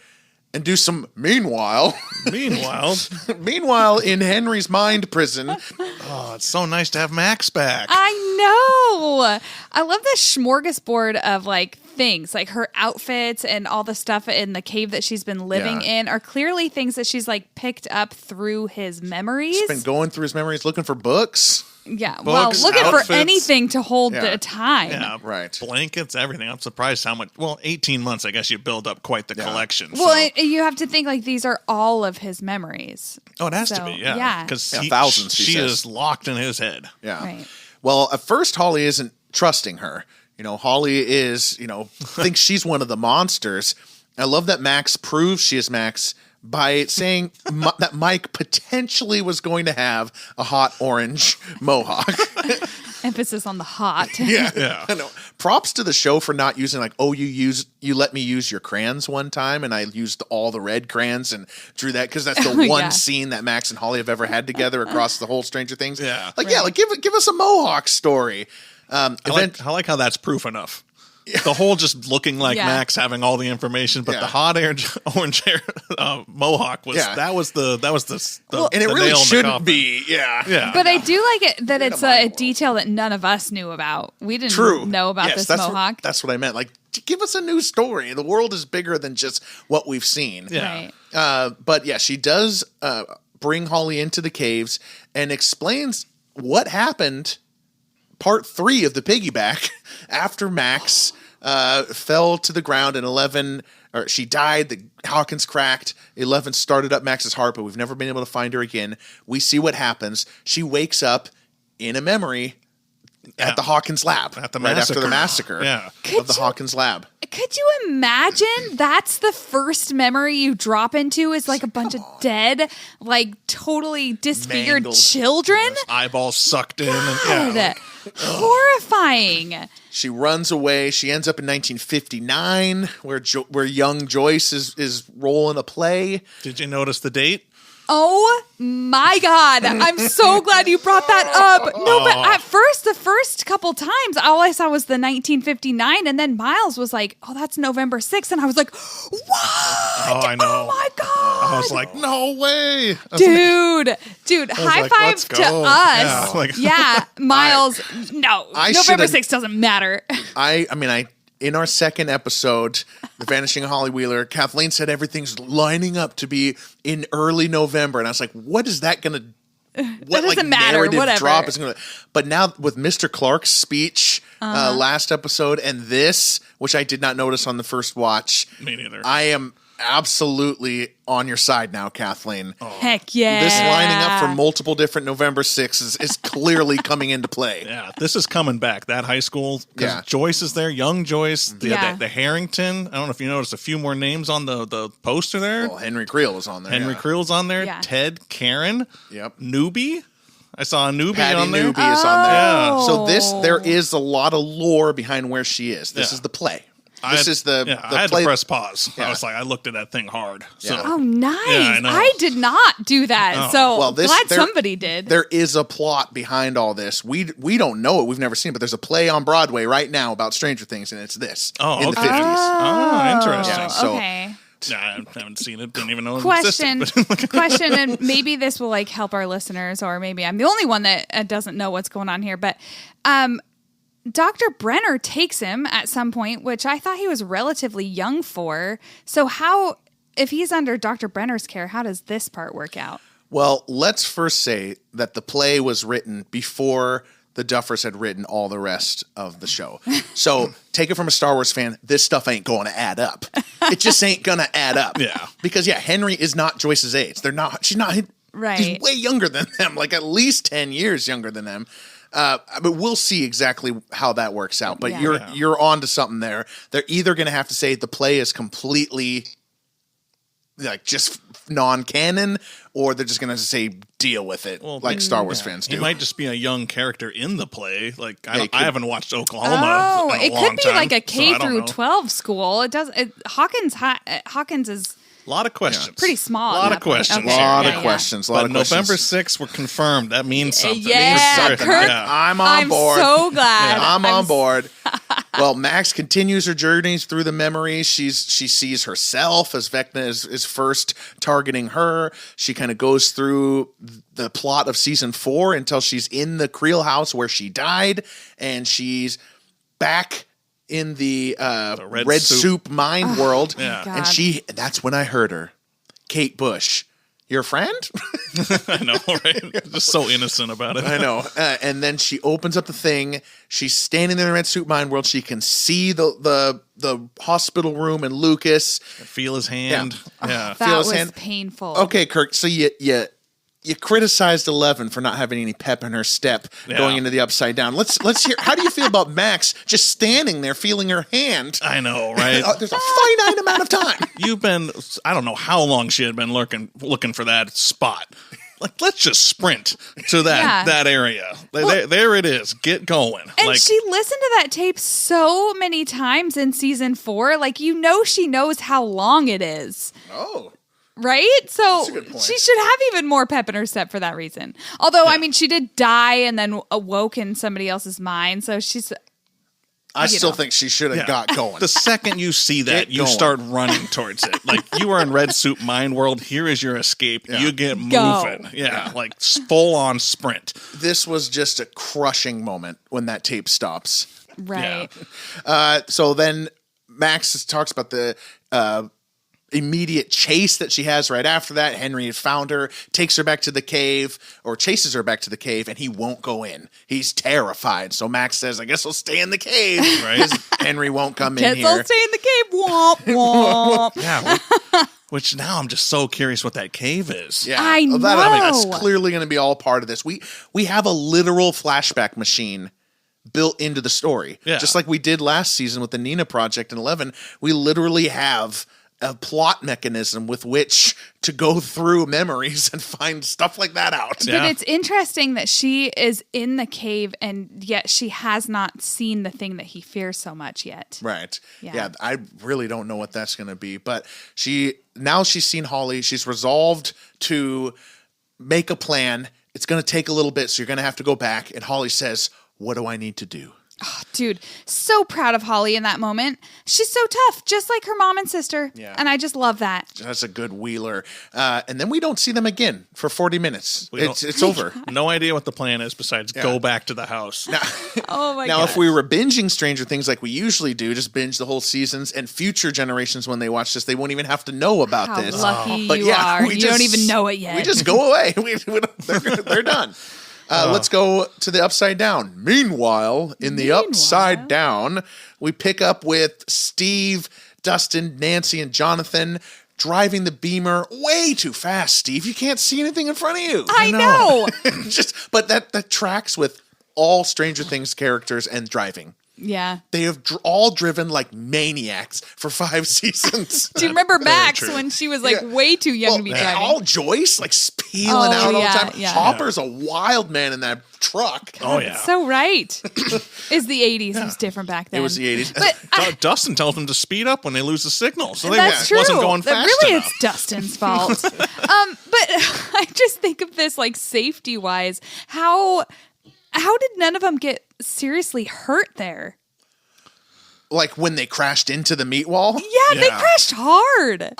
Speaker 2: and do some meanwhile in Henry's mind prison.
Speaker 3: Oh, it's so nice to have Max back.
Speaker 1: I know. I love the smorgasbord of like things, like her outfits and all the stuff in the cave that she's been living in are clearly things that she's like picked up through his memories.
Speaker 2: She's been going through his memories looking for books.
Speaker 1: Yeah,
Speaker 3: Books,
Speaker 1: looking
Speaker 3: outfits.
Speaker 1: for anything to hold the time.
Speaker 3: Yeah,
Speaker 2: right.
Speaker 3: Blankets, everything. I'm surprised how much. Well, 18 months, I guess you build up quite the collection.
Speaker 1: Well, you have to think like these are all of his memories.
Speaker 3: Oh, it has to be, yeah. Because
Speaker 2: thousands.
Speaker 3: She is locked in his head.
Speaker 2: Yeah.
Speaker 1: Right.
Speaker 2: Well, at first, Holly isn't trusting her. Holly is, thinks she's one of the monsters. I love that Max proves she is Max by saying that Mike potentially was going to have a hot orange mohawk.
Speaker 1: Emphasis on the hot.
Speaker 2: Yeah. I know. Props to the show for not using like, oh, you let me use your crayons one time, and I used all the red crayons and drew that because that's the one scene that Max and Holly have ever had together across the whole Stranger Things.
Speaker 3: Yeah.
Speaker 2: Like, give us a Mohawk story.
Speaker 3: I like how that's proof enough. The whole just looking like Max having all the information, but the hot orange hair mohawk was that was the
Speaker 2: and it really shouldn't be. Yeah.
Speaker 1: But I do like it that it's a detail that none of us knew about. We didn't know about this mohawk.
Speaker 2: That's what I meant. Like, give us a new story. The world is bigger than just what we've seen.
Speaker 3: Yeah.
Speaker 1: Right.
Speaker 2: But yeah, she does bring Holly into the caves and explains what happened. Part 3 of the piggyback after Max fell to the ground and 11, or she died. The Hawkins cracked. 11 started up Max's heart, but we've never been able to find her again. We see what happens. She wakes up in a memory at the Hawkins lab
Speaker 3: after
Speaker 2: the massacre of the Hawkins lab.
Speaker 1: Could you imagine that's the first memory you drop into is like a bunch of dead, like totally disfigured children?
Speaker 3: Eyeballs sucked in.
Speaker 1: God. Horrifying.
Speaker 2: She runs away. She ends up in 1959 where young Joyce is rolling a play.
Speaker 3: Did you notice the date?
Speaker 1: Oh my God. I'm so glad you brought that up. No, but at first, the first couple times, all I saw was the 1959. And then Miles was like, oh, that's November 6th. And I was like, what?
Speaker 3: Oh, I know.
Speaker 1: Oh my God.
Speaker 3: I was like, no way.
Speaker 1: Dude, high five to us. Yeah, Miles. No, November 6th doesn't matter.
Speaker 2: In our second episode, The Vanishing Holly Wheeler, Kathleen said everything's lining up to be in early November. And I was like, what is that going to... What
Speaker 1: doesn't matter,
Speaker 2: narrative
Speaker 1: whatever.
Speaker 2: drop is going to... But now with Mr. Clark's speech last episode and this, which I did not notice on the first watch.
Speaker 3: Me neither.
Speaker 2: I am absolutely on your side now, Kathleen.
Speaker 1: Heck yeah.
Speaker 2: This lining up for multiple different November 6th is clearly coming into play.
Speaker 3: Yeah, this is coming back. That high school, because Joyce is there, young Joyce, the Harrington. I don't know if you noticed a few more names on the poster there.
Speaker 2: Well, Henry Creel is on there.
Speaker 3: Henry Creel's on there.
Speaker 1: Yeah.
Speaker 3: Ted, Karen.
Speaker 2: Yep.
Speaker 3: Newbie. I saw a newbie
Speaker 2: Patty
Speaker 3: on there.
Speaker 2: Newbie is on there.
Speaker 3: Yeah.
Speaker 2: So there is a lot of lore behind where she is. This is the play. This is the
Speaker 3: I had
Speaker 2: play.
Speaker 3: to press pause. I was like, I looked at that thing hard. So.
Speaker 1: Oh, nice.
Speaker 3: Yeah,
Speaker 1: I did not do that. So glad somebody did.
Speaker 2: There is a plot behind all this. We don't know it. We've never seen it, but there's a play on Broadway right now about Stranger Things, and it's this in the 50s.
Speaker 3: Oh, interesting.
Speaker 2: Yeah, so,
Speaker 1: okay.
Speaker 3: I haven't seen it. Didn't even know it
Speaker 1: Question,
Speaker 3: existed.
Speaker 1: and maybe this will like help our listeners, or maybe I'm the only one that doesn't know what's going on here, but Dr. Brenner takes him at some point, which I thought he was relatively young for. So how, if he's under Dr. Brenner's care, how does this part work out?
Speaker 2: Well, let's first say that the play was written before the Duffers had written all the rest of the show. So take it from a Star Wars fan, this stuff ain't going to add up. It just ain't going to add up.
Speaker 3: Yeah.
Speaker 2: Because, Henry is not Joyce's age. She's not.
Speaker 1: Right.
Speaker 2: He's way younger than them, like at least 10 years younger than them. But we'll see exactly how that works out. But you're on to something there. They're either going to have to say the play is completely like just non-canon, or they're just going to say deal with it like Star Wars fans do.
Speaker 3: He might just be a young character in the play. Like I haven't watched Oklahoma.
Speaker 1: Oh,
Speaker 3: in a long
Speaker 1: it could be
Speaker 3: time,
Speaker 1: like a K
Speaker 3: so
Speaker 1: through 12 school. It does. Hawkins is.
Speaker 3: A lot of questions.
Speaker 1: Pretty small.
Speaker 3: A lot of questions.
Speaker 1: Okay.
Speaker 2: A lot of questions.
Speaker 3: But November 6th were confirmed. That means something.
Speaker 1: Yeah, Kirk,
Speaker 2: I'm on board.
Speaker 1: I'm so glad.
Speaker 2: I'm on board. Well, Max continues her journeys through the memories. She sees herself as Vecna is first targeting her. She kind of goes through the plot of season 4 until she's in the Creel house where she died, and she's back in the red soup mind world. And that's when I heard her. Kate Bush, your friend?
Speaker 3: I know, right? Just so innocent about it.
Speaker 2: I know. And then she opens up the thing. She's standing in the red soup mind world. She can see the hospital room and Lucas.
Speaker 3: Feel his hand. Yeah.
Speaker 1: That was painful.
Speaker 2: Okay, Kirk. So you criticized 11 for not having any pep in her step going into the Upside Down. Let's hear. How do you feel about Max just standing there feeling her hand?
Speaker 3: I know, right?
Speaker 2: There's a finite amount of time.
Speaker 3: I don't know how long she had been looking for that spot. like, let's just sprint to that area. There it is. Get going.
Speaker 1: And she listened to that tape so many times in season 4. Like, she knows how long it is.
Speaker 2: Oh.
Speaker 1: Right? So
Speaker 2: That's a good point.
Speaker 1: she should have even more pep in her step for that reason. Although, I mean, she did die and then awoke in somebody else's mind. So she's...
Speaker 2: I still think she should have got going.
Speaker 3: The second you see that, you start running towards it. Like, you are in Red Suit Mind World. Here is your escape. Yeah. You get moving. Yeah, like full on sprint.
Speaker 2: This was just a crushing moment when that tape stops.
Speaker 1: Right.
Speaker 2: Yeah. So then Max talks about the immediate chase that she has right after that. Henry had found her, takes her back to the cave, or chases her back to the cave, and he won't go in. He's terrified. So Max says, I guess I'll stay in the cave. Right? Henry won't come in here.
Speaker 1: Guess I'll stay in the cave. Womp, womp.
Speaker 3: Yeah. Which now I'm just so curious what that cave is.
Speaker 2: Yeah.
Speaker 1: I know.
Speaker 2: That's clearly going to be all part of this. We have a literal flashback machine built into the story. Yeah. Just like we did last season with the Nina Project in 11. We literally have a plot mechanism with which to go through memories and find stuff like that out.
Speaker 1: But it's interesting that she is in the cave and yet she has not seen the thing that he fears so much yet.
Speaker 2: Right. Yeah, I really don't know what that's going to be. But she's seen Holly. She's resolved to make a plan. It's going to take a little bit, so you're going to have to go back. And Holly says, what do I need to do?
Speaker 1: Oh, dude, so proud of Holly in that moment. She's so tough, just like her mom and sister. Yeah. And I just love that.
Speaker 2: That's a good wheeler. And then we don't see them again for 40 minutes. It's over.
Speaker 3: No idea what the plan is besides go back to the house.
Speaker 2: Now,
Speaker 1: now
Speaker 2: if we were binging Stranger Things like we usually do, just binge the whole seasons, and future generations when they watch this, they won't even have to know about this.
Speaker 1: How lucky you are. You don't even know it yet.
Speaker 2: We just go away. They're done. Let's go to the Upside Down. Meanwhile, in the Upside Down, we pick up with Steve, Dustin, Nancy, and Jonathan driving the Beamer way too fast, Steve. You can't see anything in front of you.
Speaker 1: I know.
Speaker 2: But that tracks with all Stranger Things characters and driving.
Speaker 1: Yeah.
Speaker 2: They have all driven like maniacs for 5 seasons.
Speaker 1: Do you remember Max when she was like way too young to be driving?
Speaker 2: All Joyce like peeling out all the time.
Speaker 1: Yeah.
Speaker 2: Hopper's a wild man in that truck.
Speaker 3: Oh, yeah.
Speaker 1: So right. It's the 80s. It was different back then.
Speaker 2: It was the 80s.
Speaker 1: But
Speaker 3: Dustin tells them to speed up when they lose the signal. So
Speaker 1: that's
Speaker 3: they wasn't going fast
Speaker 1: really
Speaker 3: enough.
Speaker 1: It's Dustin's fault. But I just think of this like safety-wise. How did none of them get seriously hurt there?
Speaker 2: Like when they crashed into the meat wall?
Speaker 1: Yeah, they crashed hard.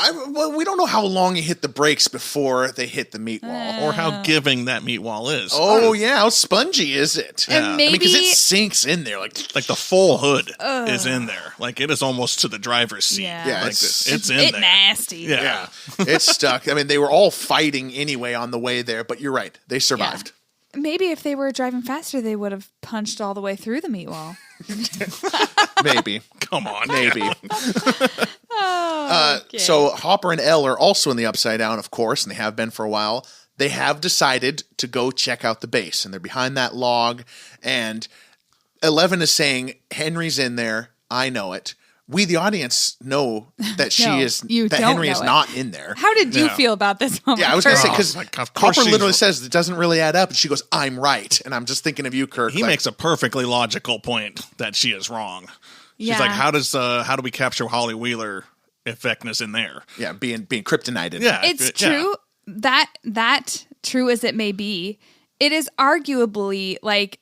Speaker 2: We don't know how long he hit the brakes before they hit the meat wall.
Speaker 3: Or how giving that meat wall is.
Speaker 2: Oh, yeah. How spongy is it?
Speaker 1: And maybe...
Speaker 2: because it sinks in there. Like
Speaker 3: the full hood is in there. Like it is almost to the driver's seat.
Speaker 1: Yeah,
Speaker 3: like it's in there.
Speaker 1: Nasty.
Speaker 3: Yeah.
Speaker 2: It's stuck. I mean, they were all fighting anyway on the way there, but you're right. They survived.
Speaker 1: Yeah. Maybe if they were driving faster, they would have punched all the way through the meat wall.
Speaker 2: Maybe.
Speaker 3: Come on.
Speaker 2: Maybe.
Speaker 1: Okay.
Speaker 2: So Hopper and Elle are also in the Upside Down, of course, and they have been for a while. They have decided to go check out the base, and they're behind that log. And 11 is saying, Henry's in there. I know it. We, the audience, know that Henry is not in there.
Speaker 1: How did you feel about this moment?
Speaker 2: Yeah, I was going to say, because Hopper literally says it doesn't really add up. And she goes, I'm right. And I'm just thinking of you, Kirk.
Speaker 3: He makes a perfectly logical point that she is wrong. She's like, how do we capture Holly Wheeler if Vecna's in there?
Speaker 2: Yeah, being kryptonited.
Speaker 3: Yeah.
Speaker 1: It's true. That true as it may be, it is arguably like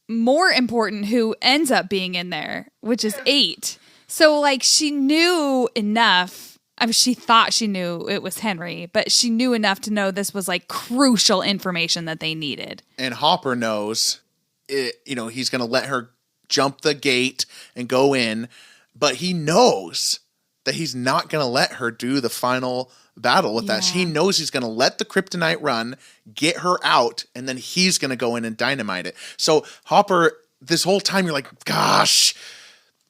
Speaker 1: more important who ends up being in there, which is 8. So, like, she knew enough. I mean, she thought she knew it was Henry, but she knew enough to know this was, like, crucial information that they needed.
Speaker 2: And Hopper knows, he's going to let her jump the gate and go in, but he knows that he's not going to let her do the final battle with that. He knows he's going to let the kryptonite run, get her out, and then he's going to go in and dynamite it. So, Hopper, this whole time, you're like, gosh...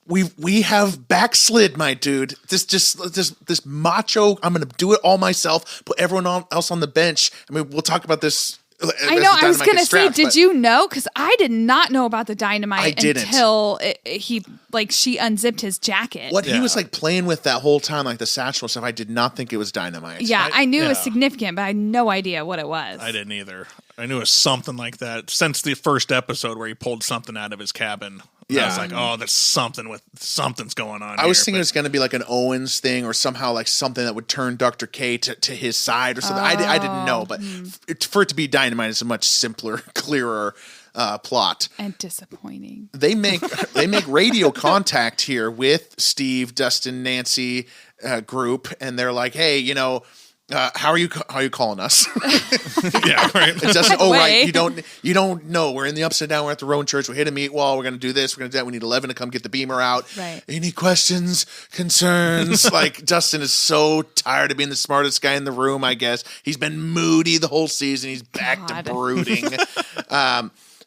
Speaker 2: We have backslid, my dude. This macho. I'm going to do it all myself. Put everyone else on the bench. I mean, we'll talk about this
Speaker 1: I know. I was going to say, did you know? Because I did not know about the dynamite until she unzipped his jacket.
Speaker 2: He was like playing with that whole time, like the satchel stuff. I did not think it was dynamite.
Speaker 1: Yeah, I knew it was significant, but I had no idea what it was.
Speaker 3: I didn't either. I knew it was something like that since the first episode where he pulled something out of his cabin. Yeah. I was like, oh, there's something's going on.
Speaker 2: I was thinking it was going to be like an Owens thing or somehow like something that would turn Dr. K to his side or something. I didn't know, but for it to be dynamite is a much simpler, clearer plot.
Speaker 1: And disappointing.
Speaker 2: They make radio contact here with Steve, Dustin, Nancy group, and they're like, hey, how are you calling us?
Speaker 3: Yeah, right.
Speaker 2: It doesn't. Oh, right. You don't know. We're in the Upside Down. We're at the Roan Church. We hit a meat wall. We're gonna do this. We're gonna do that. We need 11 to come get the beamer out.
Speaker 1: Right.
Speaker 2: Any questions, concerns? Like Dustin is so tired of being the smartest guy in the room. I guess he's been moody the whole season. He's back to brooding.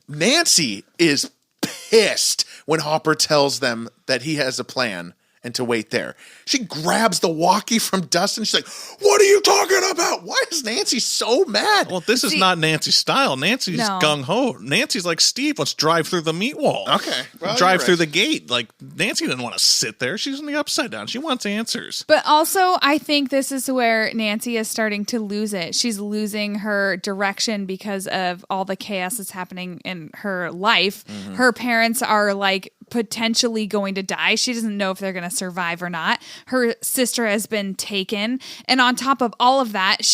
Speaker 2: Nancy is pissed when Hopper tells them that he has a plan and to wait there. She grabs the walkie from Dustin. She's like, what are you talking about? Why is Nancy so mad?
Speaker 3: Well, this is not Nancy's style. Nancy's gung-ho. Nancy's like, Steve, let's drive through the meat wall.
Speaker 2: Okay. Well,
Speaker 3: drive through the gate. Like, Nancy didn't want to sit there. She's in the Upside Down. She wants answers.
Speaker 1: But also, I think this is where Nancy is starting to lose it. She's losing her direction because of all the chaos that's happening in her life. Mm-hmm. Her parents are like potentially going to die. She doesn't know if they're going to survive or not. Her sister has been taken. And on top of all of that,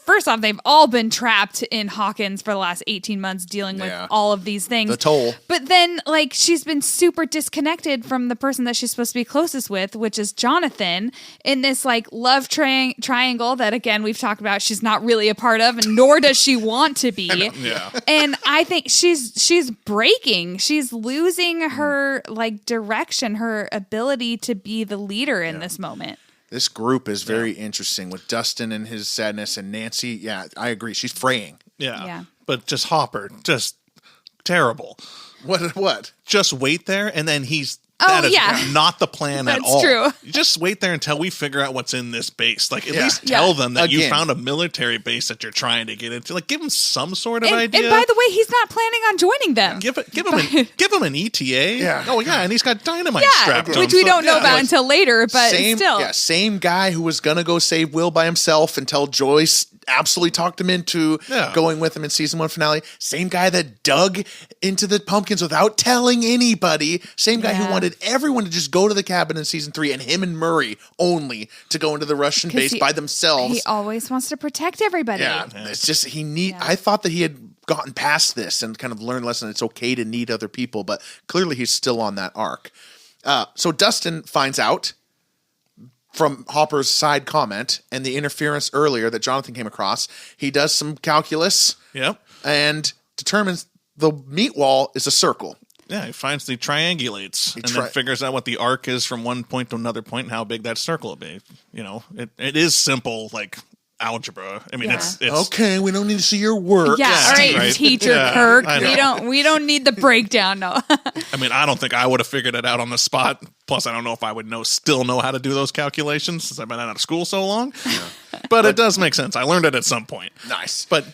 Speaker 1: first off, they've all been trapped in Hawkins for the last 18 months dealing with all of these things.
Speaker 2: The toll.
Speaker 1: But then, she's been super disconnected from the person that she's supposed to be closest with, which is Jonathan, in this, love triangle that, again, we've talked about she's not really a part of, and nor does she want to be.
Speaker 3: Yeah.
Speaker 1: And I think she's breaking. She's losing her, direction, her ability to be the leader in this moment.
Speaker 2: This group is very interesting with Dustin and his sadness and Nancy. Yeah, I agree. She's fraying.
Speaker 3: Yeah. But just Hopper, just terrible.
Speaker 2: What?
Speaker 3: Just wait there, and then that is not the plan at all.
Speaker 1: That's true.
Speaker 3: You just wait there until we figure out what's in this base. At least tell them that you found a military base that you're trying to get into. Give them some sort of idea.
Speaker 1: And by the way, he's not planning on joining them.
Speaker 3: Give him an ETA. Yeah. Oh yeah, and he's got dynamite strapped to him.
Speaker 1: Which we don't know about until later, but still.
Speaker 2: Yeah, same guy who was gonna go save Will by himself until Joyce absolutely talked him into going with him in season 1 finale. Same guy that dug into the pumpkins without telling anybody. Same guy who wanted everyone to just go to the cabin in season 3 and him and Murray only to go into the Russian base by themselves.
Speaker 1: He always wants to protect everybody.
Speaker 2: Yeah, it's just I thought that he had gotten past this and kind of learned a lesson. It's okay to need other people, but clearly he's still on that arc. So Dustin finds out from Hopper's side comment and the interference earlier that Jonathan came across. He does some calculus and determines the meat wall is a circle.
Speaker 3: Yeah, he finds the triangulates and then figures out what the arc is from one point to another point and how big that circle will be. It is simple, algebra. I mean, it's
Speaker 2: okay. We don't need to see your work.
Speaker 1: Yeah, all right, teacher Kirk. We don't need the breakdown. No.
Speaker 3: I mean, I don't think I would have figured it out on the spot. Plus, I don't know if I would still know how to do those calculations since I've been out of school so long. But it does make sense. I learned it at some point.
Speaker 2: Nice,
Speaker 3: but.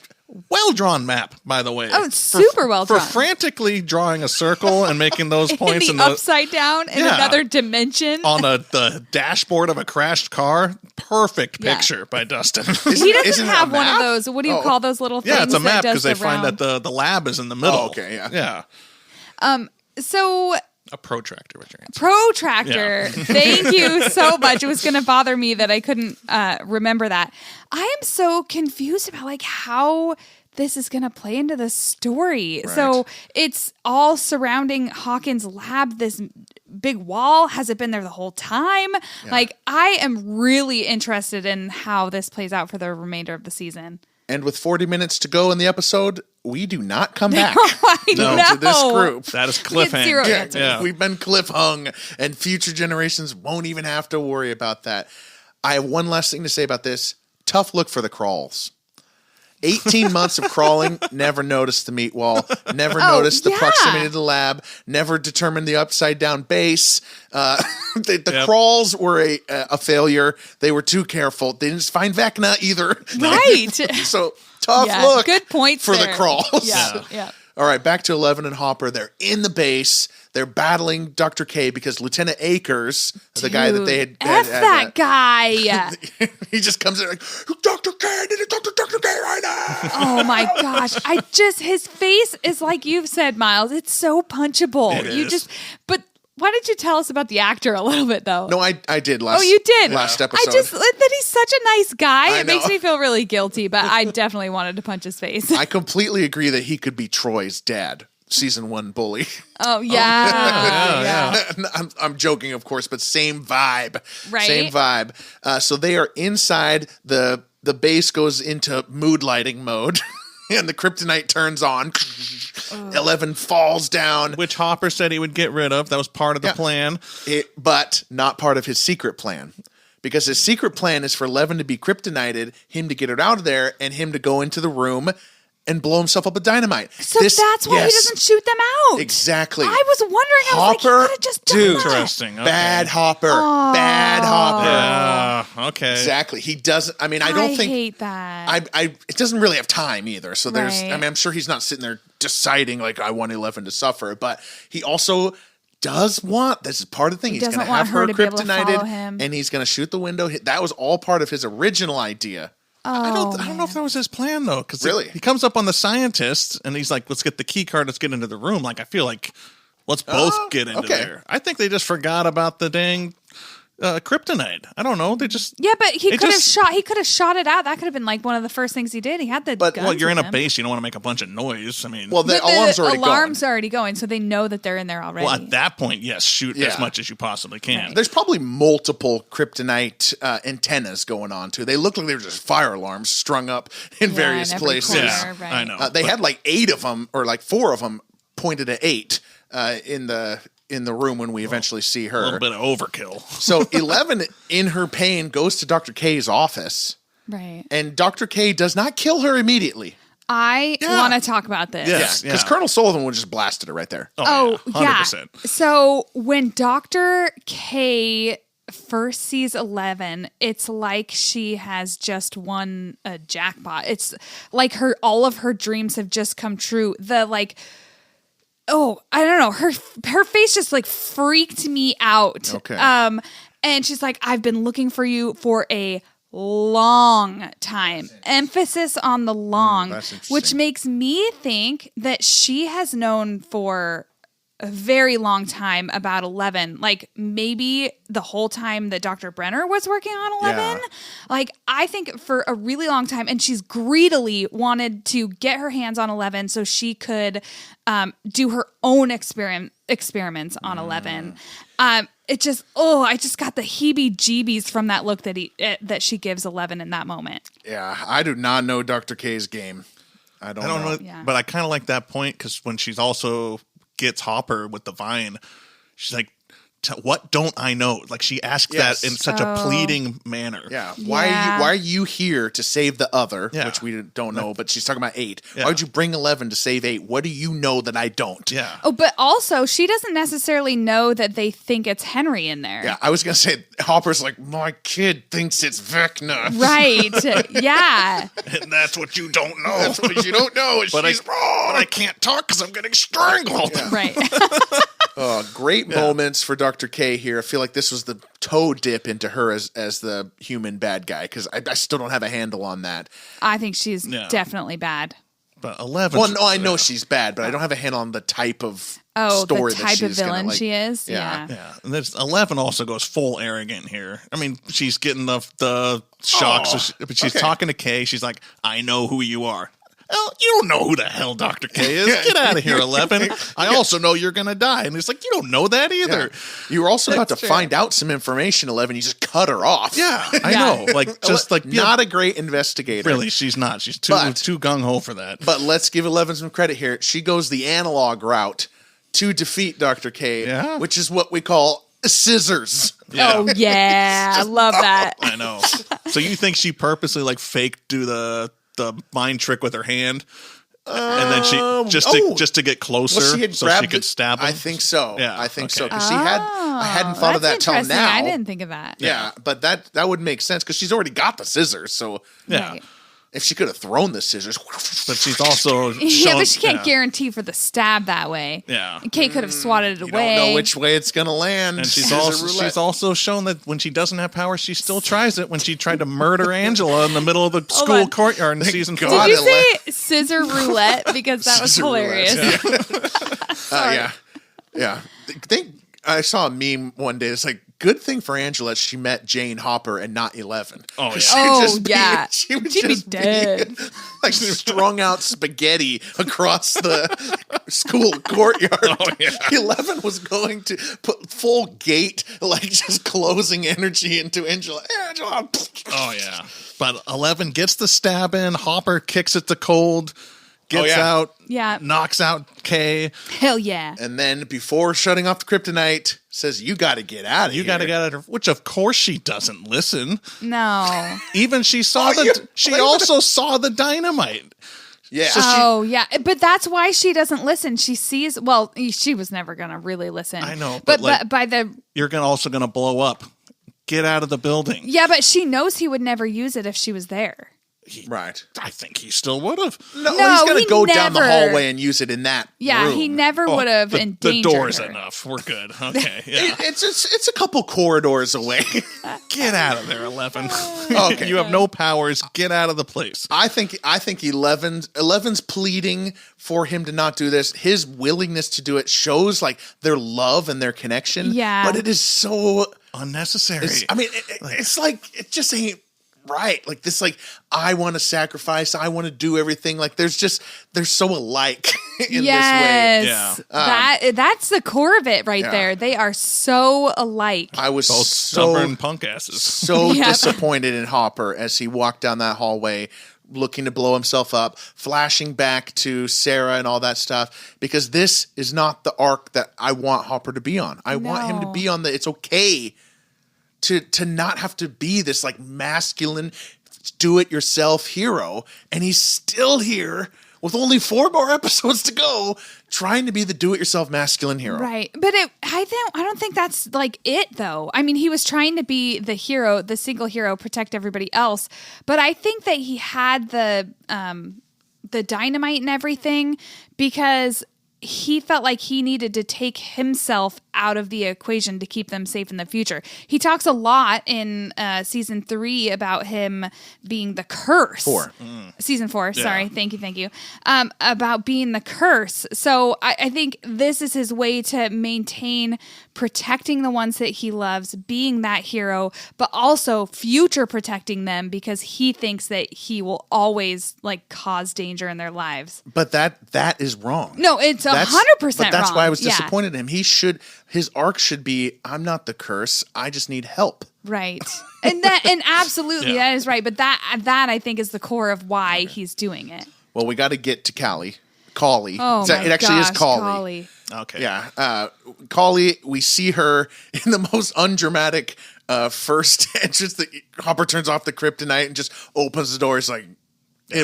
Speaker 3: Well-drawn map, by the way.
Speaker 1: Oh, it's super well-drawn.
Speaker 3: For frantically drawing a circle and making those points
Speaker 1: in the upside down in another dimension.
Speaker 3: On the dashboard of a crashed car. Perfect picture by Dustin.
Speaker 1: He doesn't have one of those. What do you call those little things?
Speaker 3: Yeah, it's a map because they find that the lab is in the middle.
Speaker 2: Oh, okay, yeah.
Speaker 1: So...
Speaker 3: A protractor, what's your answer?
Speaker 1: Protractor. Yeah. Thank you so much. It was going to bother me that I couldn't remember that. I am so confused about how this is going to play into the story. Right. So it's all surrounding Hawkins' lab, this big wall. Has it been there the whole time? Yeah. I am really interested in how this plays out for the remainder of the season.
Speaker 2: And with 40 minutes to go in the episode, we do not come back
Speaker 1: to
Speaker 2: this group.
Speaker 3: That is cliffhanger.
Speaker 2: Yeah. We've been cliffhung, and future generations won't even have to worry about that. I have one last thing to say about this. Tough look for the crawls. 18 months of crawling, never noticed the meat wall, never noticed the proximity to the lab, never determined the upside down base. The crawls were a failure. They were too careful. They didn't find Vecna either.
Speaker 1: Right.
Speaker 2: So Tough look.
Speaker 1: Good points
Speaker 2: for
Speaker 1: there.
Speaker 2: the crawls.
Speaker 1: Yeah.
Speaker 2: All right, back to 11 and Hopper. They're in the base. They're battling Dr. K because Lieutenant Akers, the guy that they had
Speaker 1: that guy.
Speaker 2: he just comes in like, Dr. K, I need to talk to Dr. K right now.
Speaker 1: Oh my gosh. His face is like you've said, Miles. It's so punchable. But why did you tell us about the actor a little bit, though?
Speaker 2: No, I did last.
Speaker 1: Oh, you did?
Speaker 2: Last episode.
Speaker 1: That he's such a nice guy. It makes
Speaker 2: know.
Speaker 1: me feel really guilty, but I definitely wanted to punch his face.
Speaker 2: I completely agree that he could be Troy's dad. Season 1 bully.
Speaker 1: Oh, yeah.
Speaker 2: I'm joking, of course, but same vibe.
Speaker 1: Right.
Speaker 2: Same vibe. So they are inside. The base goes into mood lighting mode. And the kryptonite turns on. 11 falls down.
Speaker 3: Which Hopper said he would get rid of. That was part of the plan.
Speaker 2: But not part of his secret plan. Because his secret plan is for 11 to be kryptonited, him to get it out of there, and him to go into the room and blow himself up with dynamite.
Speaker 1: So that's why he doesn't shoot them out.
Speaker 2: Exactly.
Speaker 1: I was wondering. I was like, he could have just done that.
Speaker 3: Interesting. Okay.
Speaker 2: Bad Hopper. Bad Hopper.
Speaker 3: Yeah. Okay.
Speaker 2: Exactly. He doesn't. I mean, I don't think.
Speaker 1: I hate that.
Speaker 2: It doesn't really have time either. So there's.
Speaker 1: Right.
Speaker 2: I mean, I'm sure he's not sitting there deciding like I want 11 to suffer, but he also does want. This is part of the thing. He's going to have her kryptonited, and he's going to shoot the window. That was all part of his original idea.
Speaker 3: I don't know if that was his plan though, because
Speaker 2: really?
Speaker 3: he comes up on the scientist and he's like, "Let's get the key card. Let's get into the room." Like I feel like let's both get into there. I think they just forgot about the dang kryptonite. I don't know. They just
Speaker 1: but he could have shot. He could have shot it out. That could have been like one of the first things he did. He had the.
Speaker 2: But
Speaker 1: guns
Speaker 3: you're in
Speaker 1: with
Speaker 3: a
Speaker 1: him.
Speaker 3: base. You don't want to make a bunch of noise. I mean,
Speaker 2: the alarm's already
Speaker 1: going, so they know that they're in there already.
Speaker 3: Well, at that point, yes, shoot as much as you possibly can.
Speaker 1: Right.
Speaker 2: There's probably multiple kryptonite antennas going on too. They look like they were just fire alarms strung up in various
Speaker 1: in every
Speaker 2: places.
Speaker 1: corner, right.
Speaker 3: I know.
Speaker 2: They had like 8 of them, or like 4 of them, pointed at 8 in the room when we eventually see her.
Speaker 3: A little bit of overkill.
Speaker 2: So 11, in her pain, goes to Dr. K's office.
Speaker 1: Right.
Speaker 2: And Dr. K does not kill her immediately.
Speaker 1: I want to talk about this.
Speaker 3: Yes.
Speaker 2: Because Colonel Sullivan would just blasted her right there.
Speaker 1: Oh, yeah.
Speaker 3: 100%.
Speaker 1: So when Dr. K first sees 11, it's like she has just won a jackpot. It's like all of her dreams have just come true. I don't know. Her face just like freaked me out.
Speaker 2: Okay.
Speaker 1: And she's like, I've been looking for you for a long time. Emphasis on the long, which makes me think that she has known for a very long time about 11. Like maybe the whole time that Dr. Brenner was working on 11.
Speaker 2: Yeah.
Speaker 1: Like I think for a really long time, and she's greedily wanted to get her hands on 11 so she could do her own experiments on 11. It just, I just got the heebie-jeebies from that look that she gives 11 in that moment.
Speaker 2: Yeah, I do not know Dr. K's game. I don't know.
Speaker 1: Yeah.
Speaker 3: But I kind of like that point because when she's also gets Hopper with the vine, she's like, what don't I know? Like she asks that in such a pleading manner.
Speaker 2: Yeah. Why are you here to save the other, which we don't know, but she's talking about 8. Yeah. Why would you bring 11 to save 8? What do you know that I don't?
Speaker 3: Yeah.
Speaker 1: Oh, but also she doesn't necessarily know that they think it's Henry in there.
Speaker 2: Yeah. I was going to say Hopper's like, my kid thinks it's Vecna.
Speaker 1: Right. Yeah.
Speaker 3: And that's what you don't know.
Speaker 2: That's what you don't know. She's wrong.
Speaker 3: But I can't talk because I'm getting strangled.
Speaker 1: Yeah. Right.
Speaker 2: Great moments for Dr. K here. I feel like this was the toe dip into her as the human bad guy because I still don't have a handle on that.
Speaker 1: I think she's definitely bad.
Speaker 3: But 11.
Speaker 2: Well, no, I know she's bad, but I don't have a handle on the type of story
Speaker 1: the type
Speaker 2: that
Speaker 1: of villain she is. Yeah.
Speaker 3: And there's 11 also goes full arrogant here. I mean, she's getting the shocks, but she's talking to Kay. She's like, I know who you are. Well, you don't know who the hell Dr. K is. Get out of here, 11. I also know you're going to die. And it's like, you don't know that either.
Speaker 2: Yeah. You were also about to find out some information, 11. You just cut her off.
Speaker 3: Yeah, I know. Like, just like
Speaker 2: not a great investigator.
Speaker 3: Really, she's not. She's too gung-ho for that.
Speaker 2: But let's give 11 some credit here. She goes the analog route to defeat Dr. K, which is what we call scissors.
Speaker 1: Yeah. Oh, yeah. I love that.
Speaker 3: I know. So you think she purposely like faked do the mind trick with her hand, and then she just to get closer, so she could stab him.
Speaker 2: I think so.
Speaker 3: Yeah,
Speaker 2: I think so. Because I hadn't thought of that till
Speaker 1: interesting.
Speaker 2: now.
Speaker 1: I didn't think of that.
Speaker 2: Yeah, but that would make sense because she's already got the scissors. So
Speaker 3: yeah.
Speaker 1: Right.
Speaker 2: If she could have thrown the scissors.
Speaker 3: But she's also
Speaker 1: but she can't guarantee for the stab that way.
Speaker 3: Yeah.
Speaker 1: Kate could have swatted it away.
Speaker 2: You don't know which way it's going to land.
Speaker 3: And she's also shown that when she doesn't have power, she still tries it. When she tried to murder Angela in the middle of the school courtyard in season 4.
Speaker 1: Did you say scissor roulette? Because that was hilarious.
Speaker 2: Yeah. I saw a meme one day. It's like, good thing for Angela, she met Jane Hopper and not 11.
Speaker 3: Oh,
Speaker 1: yeah.
Speaker 2: She'd
Speaker 1: be dead.
Speaker 2: Like strung out spaghetti across the school courtyard.
Speaker 3: Oh, yeah.
Speaker 2: 11 was going to put full gate, like just closing energy into Angela. Angela.
Speaker 3: Oh, yeah. But 11 gets the stab in. Hopper kicks it to cold. Gets out, knocks out Kay.
Speaker 1: Hell yeah.
Speaker 2: And then before shutting off the kryptonite, says, you got to get out of here.
Speaker 3: You got to get out of here. Which, of course, she doesn't listen.
Speaker 1: No.
Speaker 3: Even she saw she also saw the dynamite.
Speaker 2: Yeah.
Speaker 1: So but that's why she doesn't listen. She sees, well, she was never going to really listen.
Speaker 3: I know.
Speaker 1: But by the...
Speaker 3: You're also going to blow up. Get out of the building.
Speaker 1: Yeah, but she knows he would never use it if she was there.
Speaker 2: Right.
Speaker 3: I think he still would have.
Speaker 2: No, he's going to go down the hallway and use it in that room.
Speaker 1: He never would have endangered
Speaker 3: the door's
Speaker 1: her.
Speaker 3: enough. We're good. Okay. Yeah.
Speaker 2: It's a couple corridors away.
Speaker 3: Get out of there, 11.
Speaker 2: Okay.
Speaker 3: You have no powers. Get out of the place.
Speaker 2: I think 11's pleading for him to not do this. His willingness to do it shows like their love and their connection.
Speaker 1: Yeah.
Speaker 2: But it is so
Speaker 3: unnecessary.
Speaker 2: It's like it just ain't right. Like this, like I want to sacrifice. I want to do everything. Like they're so alike in this way.
Speaker 3: Yeah.
Speaker 1: That's the core of it right there. They are so alike.
Speaker 2: I was
Speaker 3: both stubborn punk asses.
Speaker 2: So disappointed in Hopper as he walked down that hallway looking to blow himself up, flashing back to Sarah and all that stuff, because this is not the arc that I want Hopper to be on. I want him to be on it's okay to not have to be this like masculine do-it-yourself hero, and he's still here with only 4 more episodes to go, trying to be the do-it-yourself masculine hero.
Speaker 1: Right. But I don't think that's like it though. I mean, he was trying to be the hero, the single hero, protect everybody else. But I think that he had the dynamite and everything because he felt like he needed to take himself out of the equation to keep them safe in the future. He talks a lot in season 3 about him being the curse.
Speaker 2: 4.
Speaker 1: Season 4, sorry. Thank you. About being the curse. So I think this is his way to maintain protecting the ones that he loves, being that hero, but also future protecting them because he thinks that he will always like cause danger in their lives.
Speaker 2: But that is wrong.
Speaker 1: No, it's 100% wrong.
Speaker 2: But that's why I was disappointed in him. His arc should be, I'm not the curse. I just need help.
Speaker 1: Right. And absolutely that is right. But that I think is the core of why he's doing it.
Speaker 2: Well, we got to get to Callie. Callie.
Speaker 1: Oh,
Speaker 2: it actually is Callie.
Speaker 3: Okay.
Speaker 2: Yeah. Callie, we see her in the most undramatic first entrance that Hopper turns off the kryptonite and just opens the door. It's like,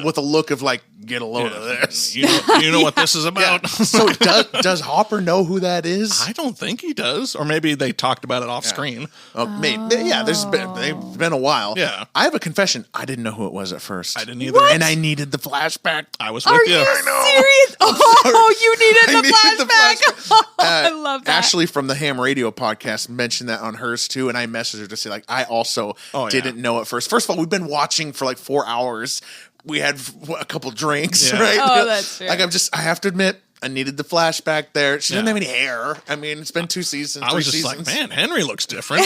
Speaker 2: with a look of like, get a load of this.
Speaker 3: You know what this is about.
Speaker 2: So does Hopper know who that is?
Speaker 3: I don't think he does. Or maybe they talked about it off screen.
Speaker 2: Maybe. Yeah, they've been a while.
Speaker 3: Yeah.
Speaker 2: I have a confession. I didn't know who it was at first.
Speaker 3: I didn't either.
Speaker 2: What? And I needed the flashback.
Speaker 3: I was with you.
Speaker 1: Are you serious? Oh, you needed the flashback. I love that.
Speaker 2: Ashley from the Ham Radio podcast mentioned that on hers too, and I messaged her to say like, I also didn't know at first. First of all, we've been watching for like 4 hours. We had a couple drinks, right?
Speaker 1: Oh, that's true.
Speaker 2: Like I have to admit, I needed the flashback there. She doesn't have any hair. I mean, it's been 2 seasons.
Speaker 3: I was just like, man, Henry looks different.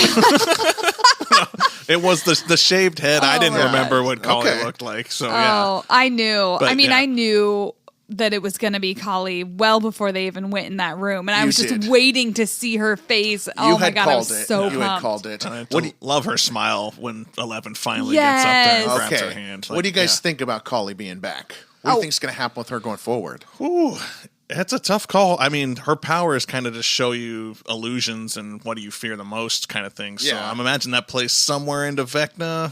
Speaker 3: It was the shaved head. I didn't remember what Callie looked like. So
Speaker 1: I knew.
Speaker 3: But,
Speaker 1: I knew that it was going to be Callie well before they even went in that room. And I was just waiting to see her face. Oh my God, I was so pumped.
Speaker 2: You had called it.
Speaker 3: I love her smile when 11 finally gets up there and grabs her hand.
Speaker 2: What do you guys think about Callie being back? What do you think is going to happen with her going forward?
Speaker 3: Ooh, it's a tough call. I mean, her power is kind of to show you illusions and what do you fear the most kind of thing. So I'm imagining that plays somewhere into Vecna,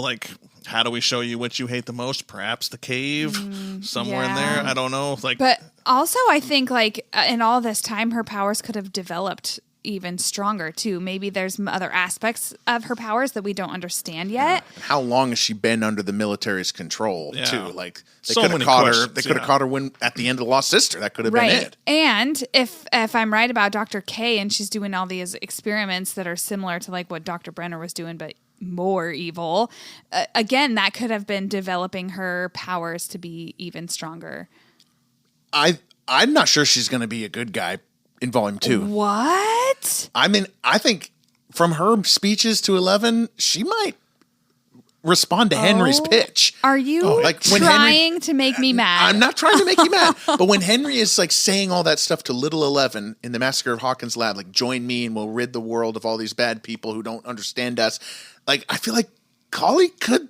Speaker 3: like how do we show you what you hate the most? Perhaps the cave somewhere in there. I don't know. But
Speaker 1: also I think like in all this time, her powers could have developed even stronger too. Maybe there's other aspects of her powers that we don't understand yet.
Speaker 2: And how long has she been under the military's control too? Like they
Speaker 3: So
Speaker 2: could have
Speaker 3: many
Speaker 2: caught her.
Speaker 3: questions,
Speaker 2: They could have caught her when at the end of Lost Sister. That could have been it.
Speaker 1: And if I'm right about Dr. K and she's doing all these experiments that are similar to like what Dr. Brenner was doing, but more evil, again, that could have been developing her powers to be even stronger.
Speaker 2: I'm not sure she's going to be a good guy in Volume 2.
Speaker 1: What?
Speaker 2: I mean, I think from her speeches to 11, she might respond to Henry's pitch.
Speaker 1: Are you trying to make me mad?
Speaker 2: I'm not trying to make you mad. But when Henry is like saying all that stuff to little 11 in the Massacre of Hawkins Lab, like join me and we'll rid the world of all these bad people who don't understand us. Like, I feel like Kali could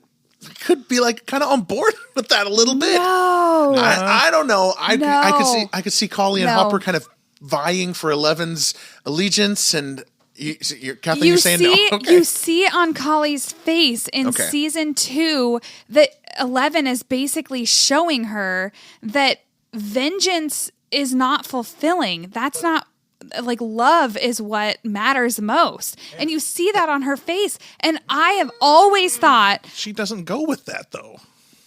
Speaker 2: be like kind of on board with that a little bit.
Speaker 1: No.
Speaker 2: I don't know. I could see Kali and Hopper kind of vying for 11's allegiance, and Kathleen, you're saying no. Okay.
Speaker 1: You see on Kali's face in season 2 that 11 is basically showing her that vengeance is not fulfilling. That's not like love is what matters most. And you see that on her face. And I have always thought
Speaker 3: she doesn't go with that though.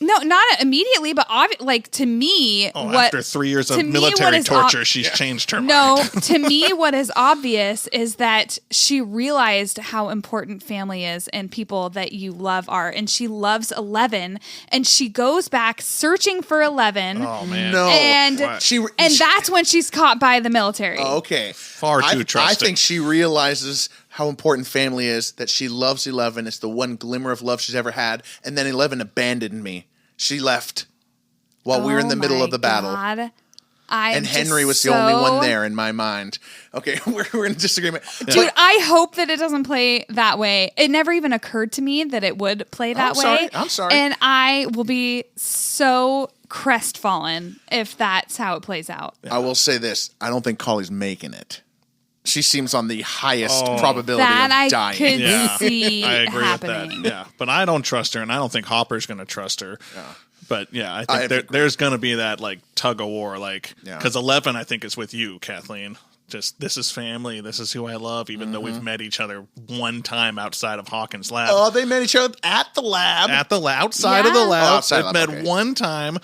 Speaker 1: No, not immediately, but like to me,
Speaker 3: after 3 years of military torture, she's changed her mind.
Speaker 1: No, to me, what is obvious is that she realized how important family is and people that you love are, and she loves 11, and she goes back searching for 11.
Speaker 3: Oh man,
Speaker 2: no,
Speaker 1: and that's when she's caught by the military.
Speaker 2: Okay,
Speaker 3: far too trusting.
Speaker 2: I think she realizes how important family is, that she loves 11. It's the one glimmer of love she's ever had, and then 11 abandoned me. She left while we were in the middle of the battle. And Henry was the only one there in my mind. Okay, we're in disagreement.
Speaker 1: Dude, I hope that it doesn't play that way. It never even occurred to me that it would play that way.
Speaker 2: I'm sorry.
Speaker 1: And I will be so crestfallen if that's how it plays out.
Speaker 2: I will say this. I don't think Kali's making it. She seems on the highest probability
Speaker 1: that
Speaker 2: of dying.
Speaker 1: I could see
Speaker 3: I agree
Speaker 1: happening.
Speaker 3: with that. Yeah, but I don't trust her, and I don't think Hopper's going to trust her. Yeah. But yeah, I think there's going to be that like tug of war, like because 11, I think, is with you, Kathleen. Just this is family. This is who I love, even though we've met each other one time outside of Hawkins' lab.
Speaker 2: Oh, they met each other at the lab.
Speaker 3: Outside of the lab.
Speaker 2: They
Speaker 3: met one time.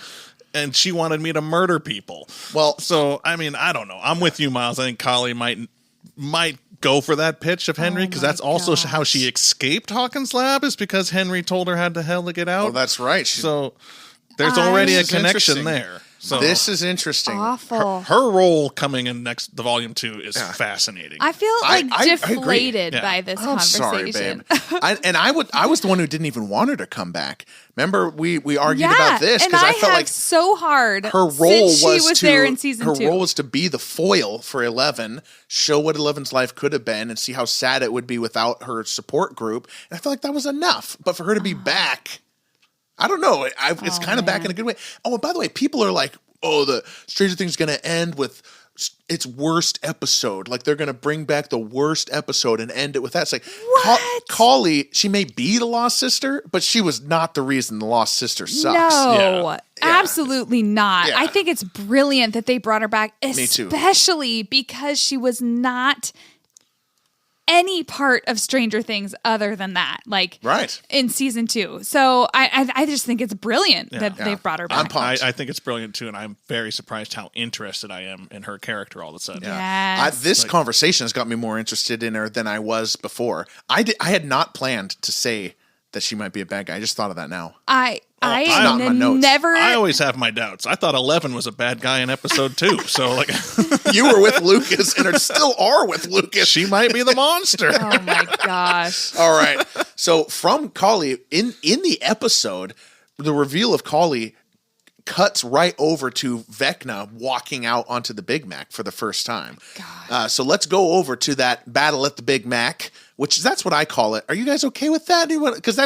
Speaker 3: And she wanted me to murder people.
Speaker 2: Well,
Speaker 3: so I mean, I don't know. I'm with you, Miles. I think Kali might go for that pitch of Henry, because that's also how she escaped Hawkins' lab, is because Henry told her how the hell to get out.
Speaker 2: Oh, that's right.
Speaker 3: So there's already a connection there. So
Speaker 2: this is interesting.
Speaker 1: Awful.
Speaker 3: Her role coming in the volume 2 is fascinating.
Speaker 1: I feel like deflated by this conversation.
Speaker 2: Sorry, babe. I was the one who didn't even want her to come back. Remember, we argued about this because I felt like
Speaker 1: so hard.
Speaker 2: Her role
Speaker 1: was there in season 2.
Speaker 2: Her role was to be the foil for 11, show what 11's life could have been, and see how sad it would be without her support group. And I felt like that was enough. But for her to be back, I don't know. It's kind of back in a good way. Oh, and by the way, people are like, "Oh, the Stranger Things going to end with its worst episode. Like they're going to bring back the worst episode and end it with that." It's like, Kali, she may be the Lost Sister, but she was not the reason the Lost Sister sucks.
Speaker 1: No, absolutely not. Yeah. I think it's brilliant that they brought her back, especially because she was not any part of Stranger Things other than that, like in season 2. So I just think it's brilliant that they've brought her back.
Speaker 3: I think it's brilliant too, and I'm very surprised how interested I am in her character all of a sudden.
Speaker 2: Yeah.
Speaker 1: Yes.
Speaker 2: This conversation has got me more interested in her than I was before. I had not planned to say that she might be a bad guy. I just thought of that now.
Speaker 1: I
Speaker 3: always have my doubts. I thought 11 was a bad guy in episode 2. So like
Speaker 2: you were with Lucas and still are with Lucas.
Speaker 3: She might be the monster.
Speaker 1: Oh my gosh.
Speaker 2: All right. So from Kali in the episode, the reveal of Kali cuts right over to Vecna walking out onto the Big Mac for the first time. So let's go over to that battle at the Big Mac, which that's what I call it. Are you guys okay with that? Because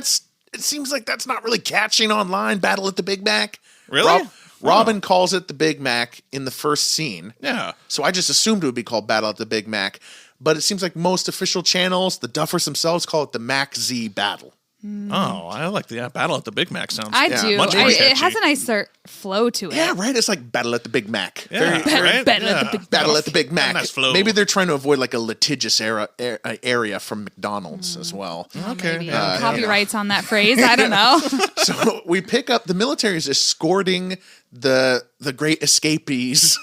Speaker 2: it seems like that's not really catching online. Battle at the Big Mac.
Speaker 3: Really?
Speaker 2: Robin calls it the Big Mac in the first scene.
Speaker 3: Yeah.
Speaker 2: So I just assumed it would be called Battle at the Big Mac. But it seems like most official channels, the Duffers themselves, call it the Mac Z Battle.
Speaker 3: Oh, I like the Battle at the Big Mac sounds.
Speaker 1: I do.
Speaker 3: Much more
Speaker 1: It has
Speaker 3: catchy.
Speaker 1: a nice flow to it.
Speaker 2: Yeah, right. It's like Battle at the Big Mac.
Speaker 3: Yeah, right?
Speaker 1: Battle at the Big
Speaker 2: Battle at the Big Mac.
Speaker 3: Nice flow.
Speaker 2: Maybe they're trying to avoid like a litigious area from McDonald's as well.
Speaker 3: Okay.
Speaker 1: Maybe.
Speaker 3: Yeah.
Speaker 1: Copyrights on that phrase. I don't know.
Speaker 2: So we pick up the military is escorting the great escapees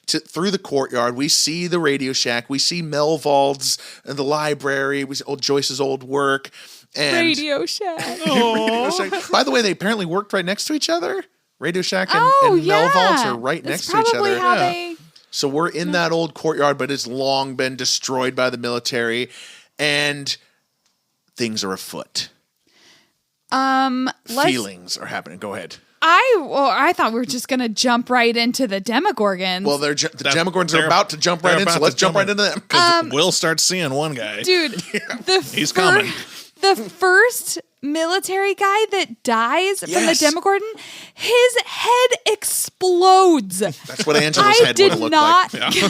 Speaker 2: through the courtyard. We see the Radio Shack. We see Melvald's and the library. We see Joyce's old work. And
Speaker 1: Radio Shack.
Speaker 2: Radio Shack. By the way, they apparently worked right next to each other. Radio Shack and Melvald's are right next to each
Speaker 1: probably
Speaker 2: other.
Speaker 1: how they...
Speaker 2: So we're in that old courtyard, but it's long been destroyed by the military, and things are afoot. Feelings are happening. Go ahead.
Speaker 1: I thought we were just going to jump right into the Demogorgons.
Speaker 2: Well, the Demogorgons are about to jump right in, so let's jump right into them.
Speaker 3: Because we'll start seeing one guy.
Speaker 1: Dude,
Speaker 3: He's coming.
Speaker 1: The first military guy that dies from the Demogorgon, his head explodes.
Speaker 2: That's what Angela's head would have looked like.
Speaker 3: Yeah.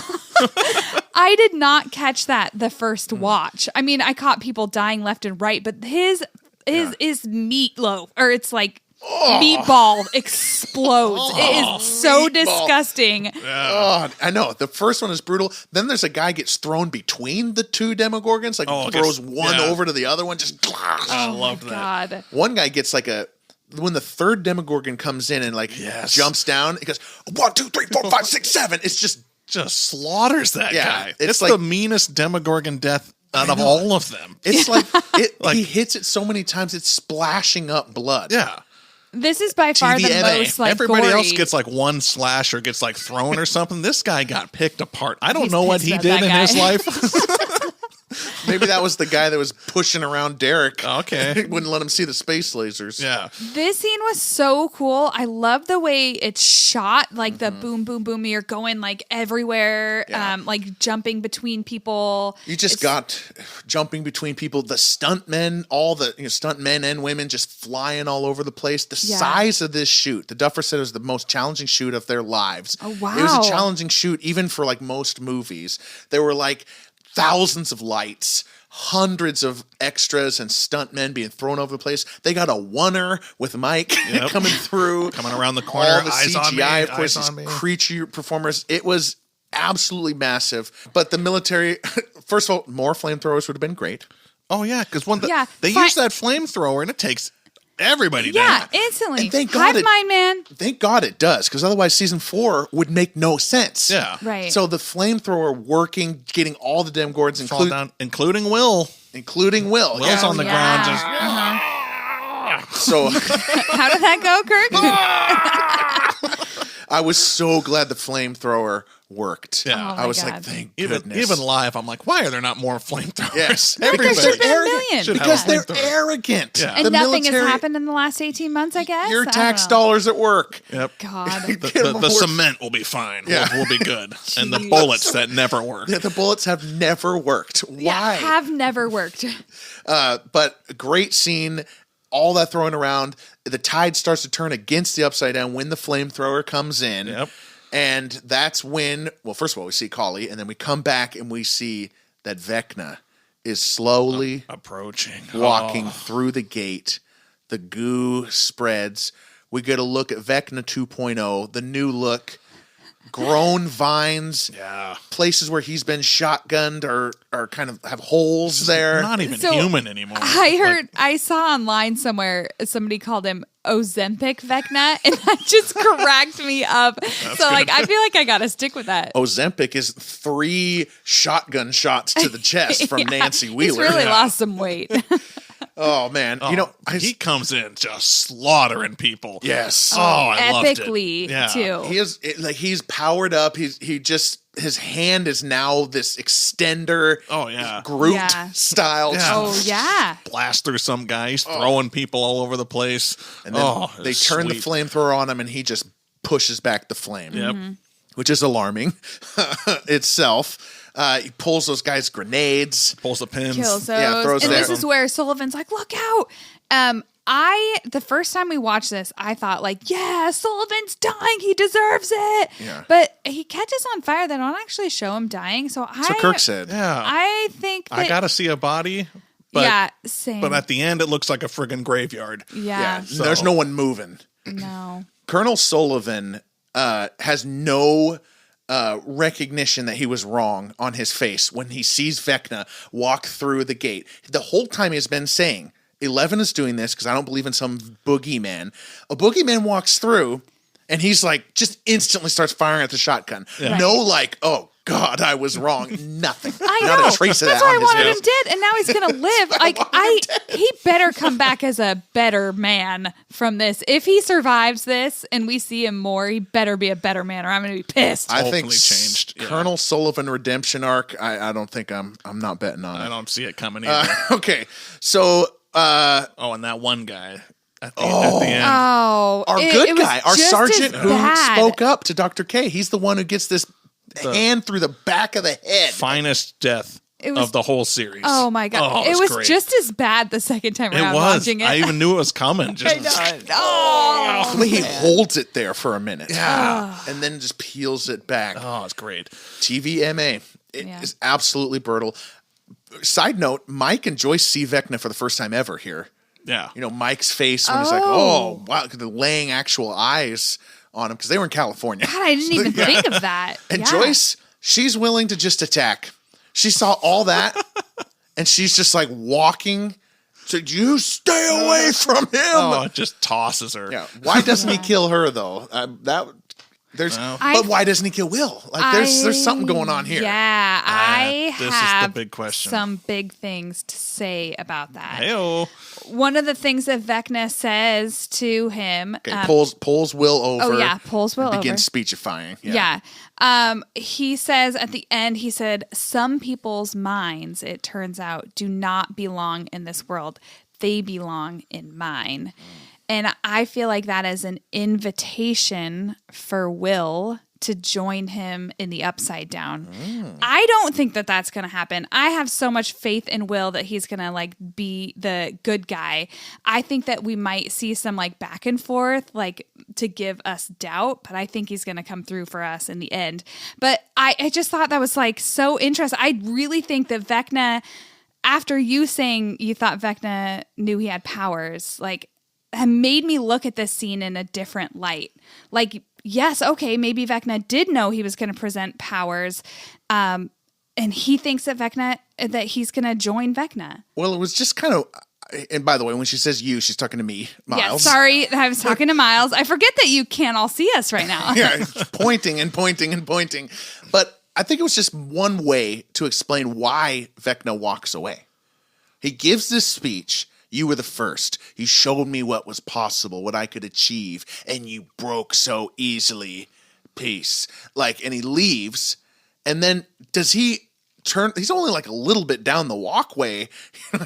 Speaker 1: I did not catch that the first watch. I mean, I caught people dying left and right, but his is meatloaf, or it's like meatball explodes. It is so disgusting.
Speaker 2: Oh, I know. The first one is brutal. Then there's a guy gets thrown between the two Demogorgons, throws one over to the other one. Just
Speaker 3: I loved that.
Speaker 1: God.
Speaker 2: One guy gets when the third Demogorgon comes in and jumps down, it goes 1, 2, 3, 4, 5, 6, 7. It's just
Speaker 3: slaughters that guy.
Speaker 2: It's
Speaker 3: like the meanest Demogorgon death out of all of them.
Speaker 2: It's he hits it so many times it's splashing up blood.
Speaker 3: Yeah.
Speaker 1: This is by far the most
Speaker 3: everybody
Speaker 1: gory.
Speaker 3: else gets one slash or gets thrown or something. This guy got picked apart. I don't
Speaker 1: He's
Speaker 3: know what he
Speaker 1: pissed
Speaker 3: did
Speaker 1: at
Speaker 3: in
Speaker 1: that
Speaker 3: his
Speaker 1: guy.
Speaker 3: life.
Speaker 2: Maybe that was the guy that was pushing around Derek.
Speaker 3: Okay.
Speaker 2: Wouldn't let him see the space lasers.
Speaker 3: Yeah.
Speaker 1: This scene was so cool. I love the way it's shot, the boom, boom, boom. You're going everywhere, jumping between people.
Speaker 2: You just got jumping between people. The stuntmen, all the stuntmen and women just flying all over the place. The size of this shoot, the Duffer said it was the most challenging shoot of their lives.
Speaker 1: Oh, wow.
Speaker 2: It was a challenging shoot even for most movies. There were thousands of lights, hundreds of extras and stuntmen being thrown over the place. They got a oneer with Mike coming through.
Speaker 3: Coming around the corner.
Speaker 2: All the
Speaker 3: eyes
Speaker 2: CGI,
Speaker 3: on me,
Speaker 2: of course,
Speaker 3: eyes
Speaker 2: these
Speaker 3: on me.
Speaker 2: creature performers. It was absolutely massive. But the military, first of all, more flamethrowers would have been great.
Speaker 3: Oh, yeah, because they
Speaker 1: fi-
Speaker 3: use that flamethrower and it takes everybody down.
Speaker 1: Yeah, instantly.
Speaker 2: And thank God
Speaker 1: Hive mind, man.
Speaker 2: Thank God it does, because otherwise season 4 would make no sense.
Speaker 3: Yeah.
Speaker 1: Right.
Speaker 2: So the flamethrower working, getting all the Demogorgons,
Speaker 3: Fall down, including Will.
Speaker 2: including Will.
Speaker 3: Will's on the ground just...
Speaker 2: So
Speaker 1: How did that go, Kirk?
Speaker 2: I was so glad the flamethrower worked.
Speaker 3: Yeah.
Speaker 1: Oh,
Speaker 2: I was
Speaker 1: God.
Speaker 2: like, thank
Speaker 3: Even
Speaker 2: goodness.
Speaker 3: live, I'm like, why are there not more flamethrowers?
Speaker 2: Yes.
Speaker 1: There
Speaker 2: Everybody.
Speaker 1: should be a
Speaker 2: Arrogant.
Speaker 1: million.
Speaker 3: Should have
Speaker 2: Because
Speaker 3: a
Speaker 2: they're
Speaker 3: flamethrower.
Speaker 2: arrogant.
Speaker 3: Yeah.
Speaker 1: And
Speaker 2: The
Speaker 1: nothing
Speaker 2: military-
Speaker 1: has happened in the last 18 months, I guess?
Speaker 2: Your
Speaker 1: I don't
Speaker 2: tax
Speaker 1: know.
Speaker 2: dollars at work.
Speaker 3: Yep.
Speaker 1: God.
Speaker 3: The cement will be fine.
Speaker 2: Yeah.
Speaker 3: We'll be good. And the bullets that never work.
Speaker 2: Yeah, the bullets have never worked. Why?
Speaker 1: Have never worked.
Speaker 2: But a great scene. All that throwing around. The tide starts to turn against the Upside Down when the flamethrower comes in.
Speaker 3: Yep.
Speaker 2: And that's when, well, first of all, we see Kali, and then we come back and we see that Vecna is slowly
Speaker 3: Approaching.
Speaker 2: walking through the gate. The goo spreads. We get a look at Vecna 2.0, the new look. Grown vines,
Speaker 3: Yeah.
Speaker 2: places where he's been shotgunned are kind of have holes there.
Speaker 3: Not even
Speaker 1: So,
Speaker 3: human anymore.
Speaker 1: I saw online somewhere somebody called him Ozempic Vecna, and that just cracked me up. So, I feel like I got to stick with that.
Speaker 2: Ozempic is 3 shotgun shots to the chest from
Speaker 1: Yeah,
Speaker 2: Nancy Wheeler.
Speaker 1: He's really lost some weight.
Speaker 2: Oh man,
Speaker 3: he comes in just slaughtering people.
Speaker 2: yes.
Speaker 3: Oh, I loved it.
Speaker 1: Epically,
Speaker 3: Yeah.
Speaker 1: too.
Speaker 2: He's powered up. His hand is now this extender.
Speaker 3: Oh, yeah.
Speaker 2: Groot
Speaker 1: Yeah.
Speaker 2: style.
Speaker 3: Yeah.
Speaker 1: Oh, yeah.
Speaker 3: Blast through some guy. He's throwing people all over the place.
Speaker 2: And then they
Speaker 3: it's
Speaker 2: turn
Speaker 3: sweet.
Speaker 2: the flamethrower on him, and he just pushes back the flame.
Speaker 3: Yep.
Speaker 2: Which is alarming itself. He pulls those guys' grenades.
Speaker 3: Pulls the pins.
Speaker 1: Kills those.
Speaker 2: Yeah, throws
Speaker 1: and
Speaker 2: there.
Speaker 1: this is where Sullivan's like, look out. The first time we watched this, I thought yeah, Sullivan's dying. He deserves it.
Speaker 2: Yeah.
Speaker 1: But he catches on fire. They don't actually show him dying. So
Speaker 2: So Kirk said.
Speaker 3: Yeah.
Speaker 1: I think that
Speaker 3: I got to see a body But,
Speaker 1: same.
Speaker 3: But at the end, it looks like a friggin' graveyard.
Speaker 1: Yeah.
Speaker 2: So, there's no one moving.
Speaker 1: No.
Speaker 2: Colonel Sullivan has no recognition that he was wrong on his face when he sees Vecna walk through the gate. The whole time he's been saying, 11 is doing this because I don't believe in some boogeyman. A boogeyman walks through, and he's like, just instantly starts firing at the shotgun. Yeah. No, like, oh, God, I was wrong. Nothing.
Speaker 1: I
Speaker 2: Not
Speaker 1: know.
Speaker 2: a trace of
Speaker 1: That's
Speaker 2: that
Speaker 1: why
Speaker 2: on
Speaker 1: I wanted
Speaker 2: his
Speaker 1: him dead, and now he's gonna live. Like he better come back as a better man from this. If he survives this and we see him more, he better be a better man, or I'm gonna be pissed.
Speaker 2: I think
Speaker 3: changed. Yeah.
Speaker 2: Colonel Sullivan redemption arc. I don't think I'm not betting on it.
Speaker 3: I don't see it coming either.
Speaker 2: Okay, so
Speaker 3: and that one guy. At the end.
Speaker 1: Oh,
Speaker 2: our good guy, our sergeant who spoke up to Dr. K. He's the one who gets this hand through the back of the head.
Speaker 3: Finest death of the whole series.
Speaker 1: Oh my God. It was just as bad the second time around watching it.
Speaker 3: I even knew it was coming.
Speaker 1: I know.
Speaker 2: The way he holds it there for a minute. Yeah. And then just peels it back.
Speaker 3: Oh, it's great.
Speaker 2: TVMA. It is absolutely brutal. Side note, Mike and Joyce see Vecna for the first time ever here.
Speaker 3: Yeah.
Speaker 2: You know, Mike's face when he's like, oh, wow, laying actual eyes on him because they were in California.
Speaker 1: God, I didn't even think of that.
Speaker 2: And Joyce, she's willing to just attack. She saw all that, and she's just like walking. So you stay away from him.
Speaker 3: Oh, it just tosses her.
Speaker 2: Yeah. Why doesn't he kill her though? But why doesn't he kill Will? Like, there's something going on here.
Speaker 1: Yeah, I
Speaker 3: this
Speaker 1: have
Speaker 3: is the big question.
Speaker 1: Some big things to say about that.
Speaker 3: Hey-o.
Speaker 1: One of the things that Vecna says to him,
Speaker 2: pulls Will over.
Speaker 1: Oh yeah, pulls Will over.
Speaker 2: Begins speechifying.
Speaker 1: Yeah. He says at the end, he said, "Some people's minds, it turns out, do not belong in this world. They belong in mine." And I feel like that is an invitation for Will to join him in the Upside Down. I don't think that that's going to happen. I have so much faith in Will that he's going to like be the good guy. I think that we might see some like back and forth, like to give us doubt, but I think he's going to come through for us in the end. But I just thought that was like so interesting. I really think that Vecna, after you saying you thought Vecna knew he had powers, like, have made me look at this scene in a different light. Like, yes, okay, maybe Vecna did know he was going to present powers, and he thinks that he's going to join Vecna.
Speaker 2: Well, it was just kind of, and by the way, when she says you, she's talking to me, Miles.
Speaker 1: Yeah, sorry, I was talking to Miles. I forget that you can't all see us right now.
Speaker 2: Yeah, pointing and pointing and pointing. But I think it was just one way to explain why Vecna walks away. He gives this speech. You were the first. You showed me what was possible, what I could achieve, and you broke so easily. Peace. Like, and he leaves, and then does he turn? He's only like a little bit down the walkway.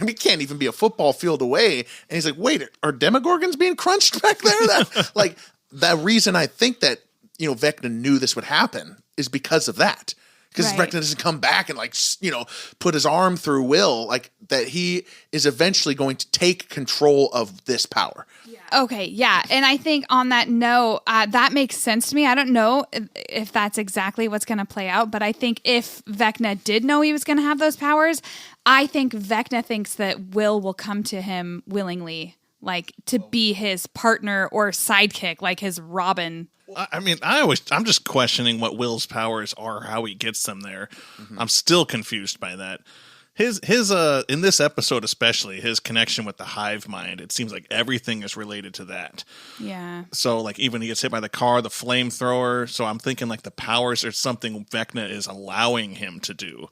Speaker 2: He can't even be a football field away. And he's like, wait, are Demogorgons being crunched back there? Like, the reason I think that, you know, Vecna knew this would happen is because of that. Because Vecna doesn't come back and, like, you know, put his arm through Will, like, that he is eventually going to take control of this power.
Speaker 1: Yeah. Okay, yeah. And I think on that note, that makes sense to me. I don't know if that's exactly what's going to play out, but I think if Vecna did know he was going to have those powers, I think Vecna thinks that Will come to him willingly, like, to be his partner or sidekick, like his Robin.
Speaker 3: I mean, I'm just questioning what Will's powers are, how he gets them there. Mm-hmm. I'm still confused by that. His in this episode especially, his connection with the hive mind, it seems like everything is related to that.
Speaker 1: Yeah.
Speaker 3: So like even he gets hit by the car, the flamethrower. So I'm thinking like the powers are something Vecna is allowing him to do,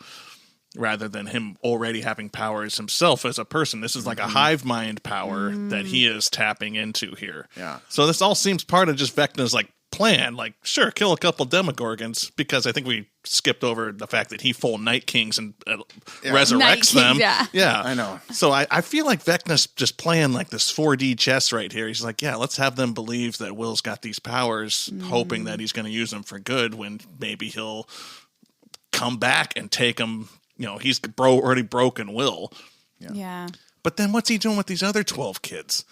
Speaker 3: rather than him already having powers himself as a person. This is like a hive mind power that he is tapping into here.
Speaker 2: Yeah.
Speaker 3: So this all seems part of just Vecna's like plan. Like, sure, kill a couple Demogorgons, because I think we skipped over the fact that he full Night Kings and resurrects them. Yeah,
Speaker 2: I know.
Speaker 3: So I feel like Vecna's just playing like this 4D chess right here. He's like, yeah, let's have them believe that Will's got these powers, hoping that he's going to use them for good, when maybe he'll come back and take them. You know, he's already broken Will.
Speaker 1: Yeah.
Speaker 3: But then what's he doing with these other 12 kids?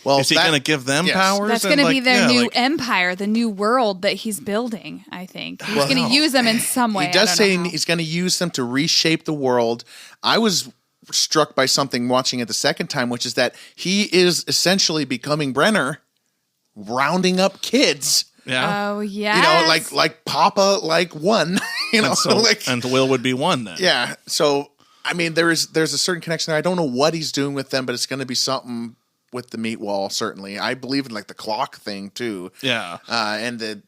Speaker 2: Well,
Speaker 3: is he going to give them powers?
Speaker 1: That's going to be their new empire, the new world that he's building, I think. He's going to use them in some way.
Speaker 2: He does say he's going to use them to reshape the world. I was struck by something watching it the second time, which is that he is essentially becoming Brenner, rounding up kids.
Speaker 3: Yeah.
Speaker 1: Oh, yeah.
Speaker 2: Like Papa, one,
Speaker 3: and Will would be one then.
Speaker 2: Yeah. So, I mean, there's a certain connection there. I don't know what he's doing with them, but it's going to be something with the meat wall, certainly. I believe in the clock thing too.
Speaker 3: Yeah.
Speaker 2: And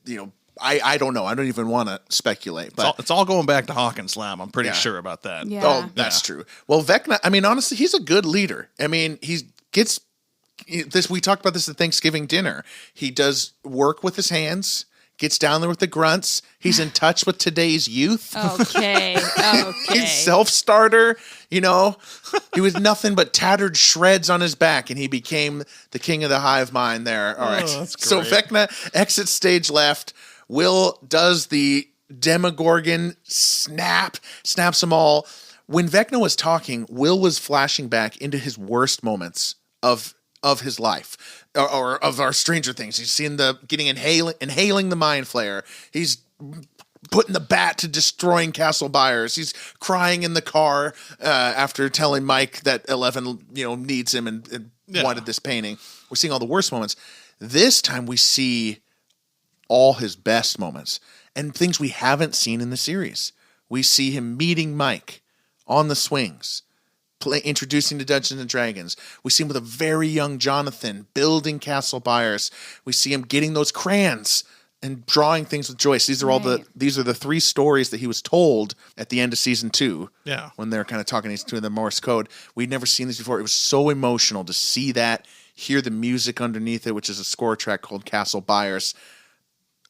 Speaker 2: I don't know. I don't even want to speculate, but
Speaker 3: it's all going back to Hawkins Lab. I'm pretty sure about that.
Speaker 1: Yeah.
Speaker 2: Oh, that's true. Well, Vecna, I mean, honestly, he's a good leader. I mean, he gets this. We talked about this at Thanksgiving dinner. He does work with his hands, gets down there with the grunts. He's in touch with today's youth.
Speaker 1: Okay.
Speaker 2: He's self-starter. He was nothing but tattered shreds on his back, and he became the king of the hive mind there. All right.
Speaker 3: That's great.
Speaker 2: So Vecna exits stage left. Will does the Demogorgon snaps them all. When Vecna was talking, Will was flashing back into his worst moments of his life, or of our Stranger Things. He's seen inhaling the Mind Flayer. He's putting the bat to destroying Castle Byers. He's crying in the car after telling Mike that 11, needs him and wanted this painting. We're seeing all the worst moments. This time we see all his best moments and things we haven't seen in the series. We see him meeting Mike on the swings, introducing to Dungeons and Dragons. We see him with a very young Jonathan building Castle Byers. We see him getting those crayons and drawing things with Joyce. These are these are the 3 stories that he was told at the end of season 2.
Speaker 3: Yeah.
Speaker 2: When they're kind of talking to the Morse code. We'd never seen this before. It was so emotional to see that, hear the music underneath it, which is a score track called Castle Byers.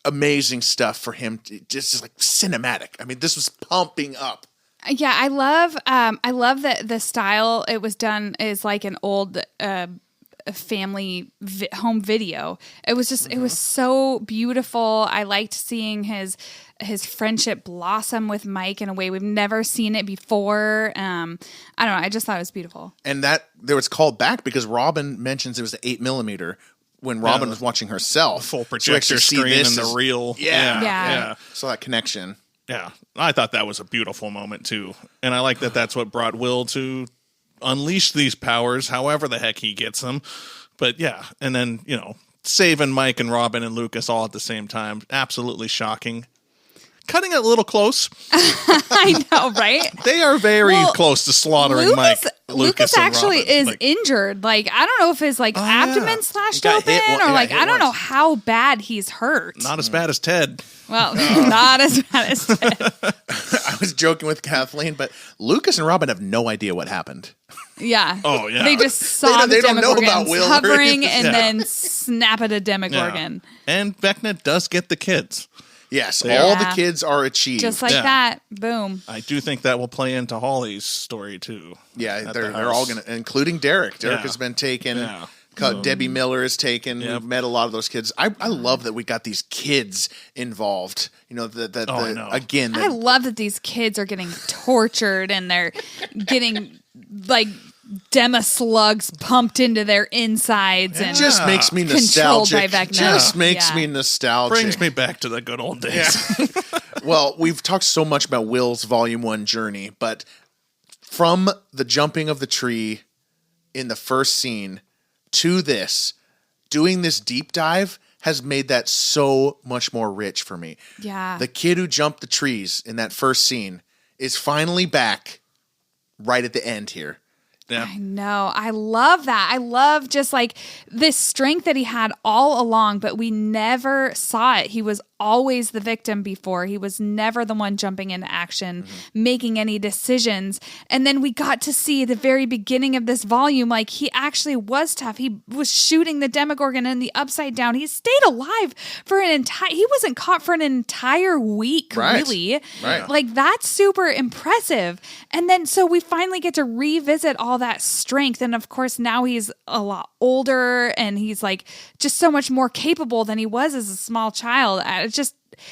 Speaker 2: Amazing stuff for him. Just like cinematic. I mean, this was pumping up.
Speaker 1: Yeah, I love that the style it was done is like an old family home video. It was just it was so beautiful. I liked seeing his friendship blossom with Mike in a way we've never seen it before. I don't know. I just thought it was beautiful.
Speaker 2: And that there was called back because Robin mentions it was an 8mm when Robin was watching herself.
Speaker 3: Full projector screen and the real.
Speaker 1: Yeah.
Speaker 2: So that connection.
Speaker 3: Yeah, I thought that was a beautiful moment too, and I like that that's what brought Will to unleash these powers, however the heck he gets them. But yeah, and then saving Mike and Robin and Lucas all at the same time, absolutely shocking. Cutting it a little close.
Speaker 1: I know, right?
Speaker 3: They are very close to slaughtering Mike.
Speaker 1: Lucas
Speaker 3: and
Speaker 1: actually
Speaker 3: Robin.
Speaker 1: is injured. I don't know if his abdomen slashed open or I don't know how bad he's hurt.
Speaker 3: Not as bad as Ted.
Speaker 1: Well, not as bad as Ted.
Speaker 2: I was joking with Kathleen, but Lucas and Robin have no idea what happened.
Speaker 1: Yeah.
Speaker 3: Oh, yeah.
Speaker 1: They just saw
Speaker 2: they
Speaker 1: the
Speaker 2: don't know
Speaker 1: Demogorgons
Speaker 2: about Will
Speaker 1: hovering and then snap at a Demogorgon.
Speaker 3: Yeah. And Vecna does get the kids.
Speaker 2: Yes, all the kids are achieved.
Speaker 1: Just like that. Boom.
Speaker 3: I do think that will play into Holly's story, too.
Speaker 2: Yeah, they're all going to, including Derek. Derek has been taken.
Speaker 3: Yeah.
Speaker 2: Debbie Miller is taken. We've met a lot of those kids. I love that we got these kids involved. Again.
Speaker 1: I love that these kids are getting tortured and they're getting Dema slugs pumped into their insides and
Speaker 2: just makes me nostalgic.
Speaker 1: By Vecna.
Speaker 2: Just makes me nostalgic.
Speaker 3: Brings me back to the good old days.
Speaker 2: Yeah. Well, we've talked so much about Will's Volume 1 journey, but from the jumping of the tree in the first scene to this, doing this deep dive has made that so much more rich for me.
Speaker 1: Yeah.
Speaker 2: The kid who jumped the trees in that first scene is finally back right at the end here.
Speaker 3: Yeah.
Speaker 1: I know. I love that. I love just this strength that he had all along, but we never saw it. He was always the victim before. He was never the one jumping into action, making any decisions. And then we got to see the very beginning of this volume, he actually was tough. He was shooting the Demogorgon in the Upside Down. He stayed alive for he wasn't caught for an entire week, really.
Speaker 2: Right.
Speaker 1: That's super impressive. And then, so we finally get to revisit all that strength. And of course, now he's a lot older and he's just so much more capable than he was as a small child.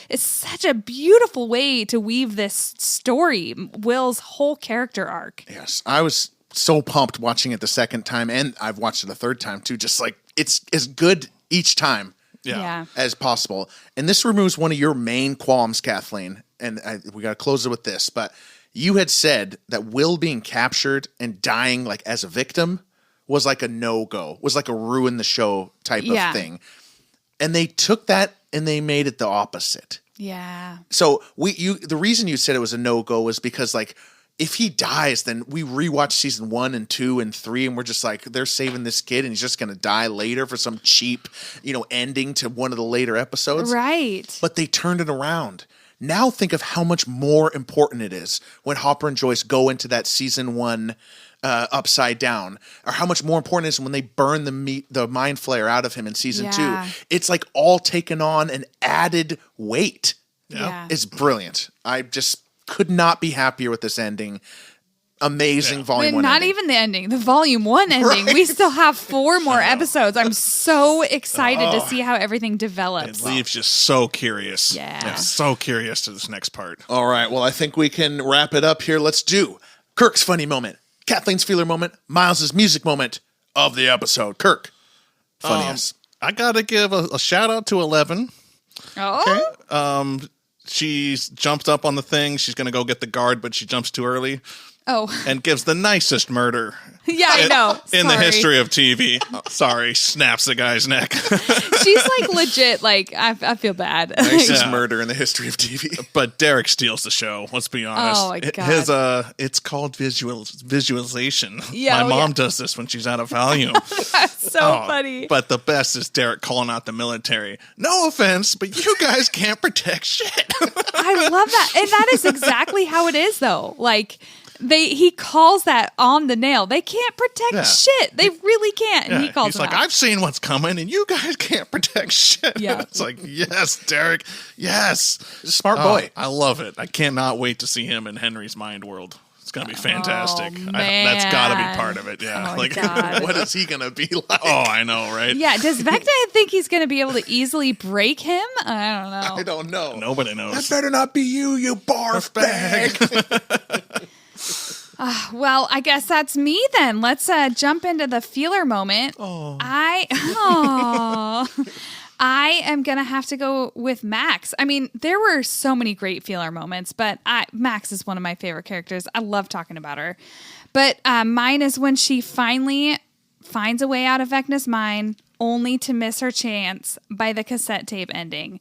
Speaker 1: It's such a beautiful way to weave this story, Will's whole character arc.
Speaker 2: Yes, I was so pumped watching it the second time, and I've watched it a third time too. Just it's as good each time as possible. And this removes one of your main qualms, Kathleen. And we got to close it with this, but you had said that Will being captured and dying like as a victim was like a no-go, was like a ruin the show type of thing. And they took that and they made it the opposite.
Speaker 1: Yeah.
Speaker 2: So the reason you said it was a no-go was because like if he dies, then we rewatch season 1 and 2 and 3 and we're just like, they're saving this kid and he's just going to die later for some cheap, ending to one of the later episodes.
Speaker 1: Right.
Speaker 2: But they turned it around. Now think of how much more important it is when Hopper and Joyce go into that season 1 upside down, or how much more important it is when they burn the mind flare out of him in season 2. It's like all taken on an added weight.
Speaker 1: Yeah.
Speaker 2: It's brilliant. I just could not be happier with this ending. Amazing volume 1
Speaker 1: not
Speaker 2: ending.
Speaker 1: even the ending, the volume 1 ending. Right. We still have 4 more episodes. I'm so excited to see how everything develops.
Speaker 3: It leaves you so curious.
Speaker 1: Yeah.
Speaker 3: I'm so curious to this next part.
Speaker 2: All right. Well, I think we can wrap it up here. Let's do Kirk's funny moment, Kathleen's feeler moment, Miles's music moment of the episode. Kirk, funniest.
Speaker 3: I got to give a shout out to 11.
Speaker 1: Oh.
Speaker 3: Okay. She's jumped up on the thing. She's going to go get the guard, but she jumps too early.
Speaker 1: Oh.
Speaker 3: And gives the nicest murder.
Speaker 1: Yeah, I know.
Speaker 3: In the history of TV. Sorry, snaps the guy's neck.
Speaker 1: She's like legit, like, I feel bad.
Speaker 2: Nicest murder in the history of TV.
Speaker 3: But Derek steals the show, let's be honest.
Speaker 1: Oh, my God.
Speaker 3: It's called visualization.
Speaker 1: Yeah,
Speaker 3: My mom does this when she's out of volume.
Speaker 1: That's so funny.
Speaker 3: But the best is Derek calling out the military. No offense, but you guys can't protect shit.
Speaker 1: I love that. And that is exactly how it is, though. Like, he calls that on the nail. They can't protect shit. They really can't. And he calls
Speaker 3: He's like, I've seen what's coming, and you guys can't protect shit.
Speaker 1: Yeah.
Speaker 3: It's like, yes, Derek, yes.
Speaker 2: Smart boy.
Speaker 3: I love it. I cannot wait to see him in Henry's mind world. It's going to be fantastic.
Speaker 1: Oh,
Speaker 3: That's got to be part of it. Yeah.
Speaker 1: Oh, God.
Speaker 2: What is he going to be like?
Speaker 3: Oh, I know, right?
Speaker 1: Yeah. Does Vecna think he's going to be able to easily break him? I don't know.
Speaker 2: I don't know.
Speaker 3: Nobody knows.
Speaker 2: That better not be you barf bag.
Speaker 1: Well, I guess that's me then. Let's jump into the feeler moment.
Speaker 3: Oh.
Speaker 1: I am going to have to go with Max. I mean, there were so many great feeler moments, but Max is one of my favorite characters. I love talking about her. But mine is when she finally finds a way out of Vecna's mind, only to miss her chance by the cassette tape ending.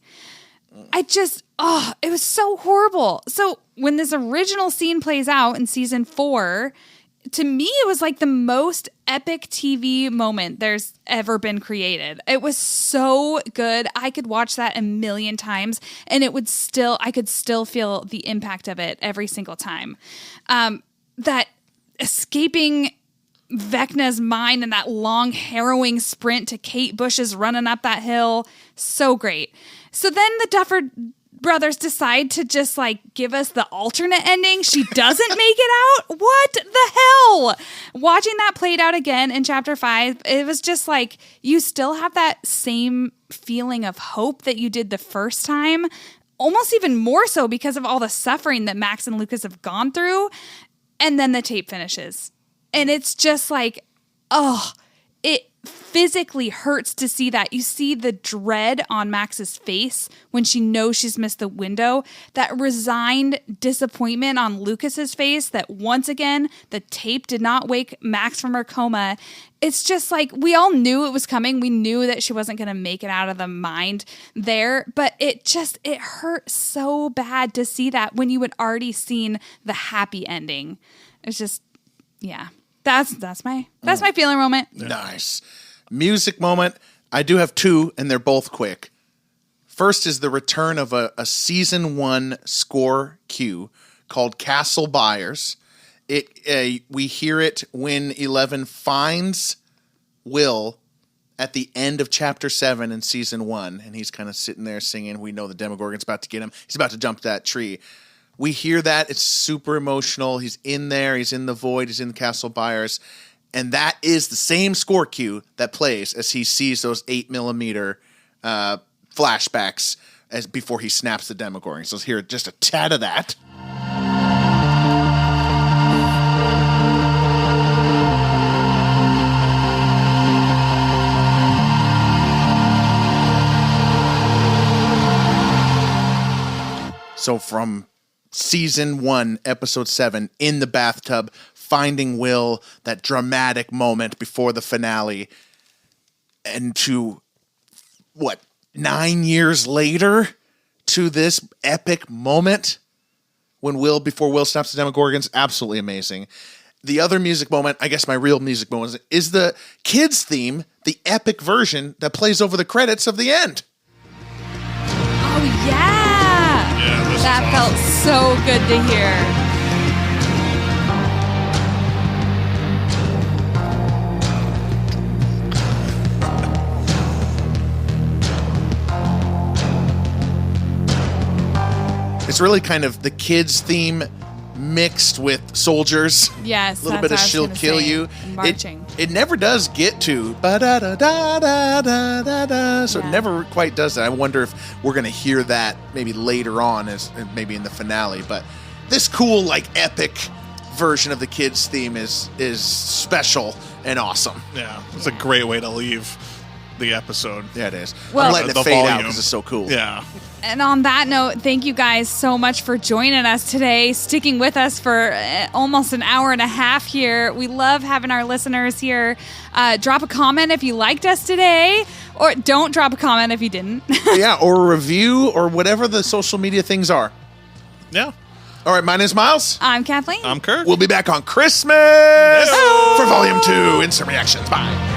Speaker 1: It was so horrible. So when this original scene plays out in season 4, to me, it was like the most epic TV moment there's ever been created. It was so good. I could watch that a million times and I could still feel the impact of it every single time. That escaping Vecna's mind and that long harrowing sprint to Kate Bush's running up that hill. So great. So then the Duffer Brothers decide to just like give us the alternate ending. She doesn't make it out. What the hell? Watching that played out again in chapter 5, it was just like you still have that same feeling of hope that you did the first time. Almost even more so because of all the suffering that Max and Lucas have gone through. And then the tape finishes. And it's just like, it physically hurts to see that. You see the dread on Max's face when she knows she's missed the window, that resigned disappointment on Lucas's face that once again, the tape did not wake Max from her coma. It's just like, we all knew it was coming. We knew that she wasn't going to make it out of the mind there, but it hurt so bad to see that when you had already seen the happy ending. It's just, yeah. That's my feeling moment.
Speaker 2: Nice. Music moment. I do have 2, and they're both quick. First is the return of a season 1 score cue called Castle Buyers. We hear it when 11 finds Will at the end of chapter 7 in season 1, and he's kind of sitting there singing. We know the Demogorgon's about to get him. He's about to jump that tree. We hear that. It's super emotional. He's in there. He's in the void. He's in the Castle Buyers. And that is the same score cue that plays as he sees those 8mm flashbacks before he snaps the Demogorgon. So let's hear just a tad of that. So from Season 1, Episode 7, in the bathtub, finding Will, that dramatic moment before the finale. And to, 9 years later, to this epic moment before Will snaps the Demogorgons, absolutely amazing. The other music moment, I guess my real music moment, is the kids' theme, the epic version that plays over the credits of the end.
Speaker 1: Oh, yeah.
Speaker 3: Yeah,
Speaker 1: that felt so good to hear.
Speaker 2: It's really kind of the kids' theme mixed with soldiers.
Speaker 1: Yes,
Speaker 2: a little bit of "She'll Kill You."
Speaker 1: Marching.
Speaker 2: It never does get to ba-da-da-da-da-da-da-da. So it never quite does that. I wonder if we're going to hear that maybe later on, as maybe in the finale. But this cool, epic version of the kids' theme is special and awesome.
Speaker 3: Yeah, it's a great way to leave the episode.
Speaker 2: Yeah, it is.
Speaker 1: Well,
Speaker 2: I'm letting it fade out because it's so cool.
Speaker 3: Yeah.
Speaker 1: And on that note, thank you guys so much for joining us today, sticking with us for almost an hour and a half here. We love having our listeners here. Drop a comment if you liked us today, or don't drop a comment if you didn't.
Speaker 2: Yeah, or a review, or whatever the social media things are.
Speaker 3: Yeah.
Speaker 2: All right, my name's Miles.
Speaker 1: I'm Kathleen.
Speaker 3: I'm Kirk.
Speaker 2: We'll be back on Christmas for Volume 2. Instant reactions. Bye.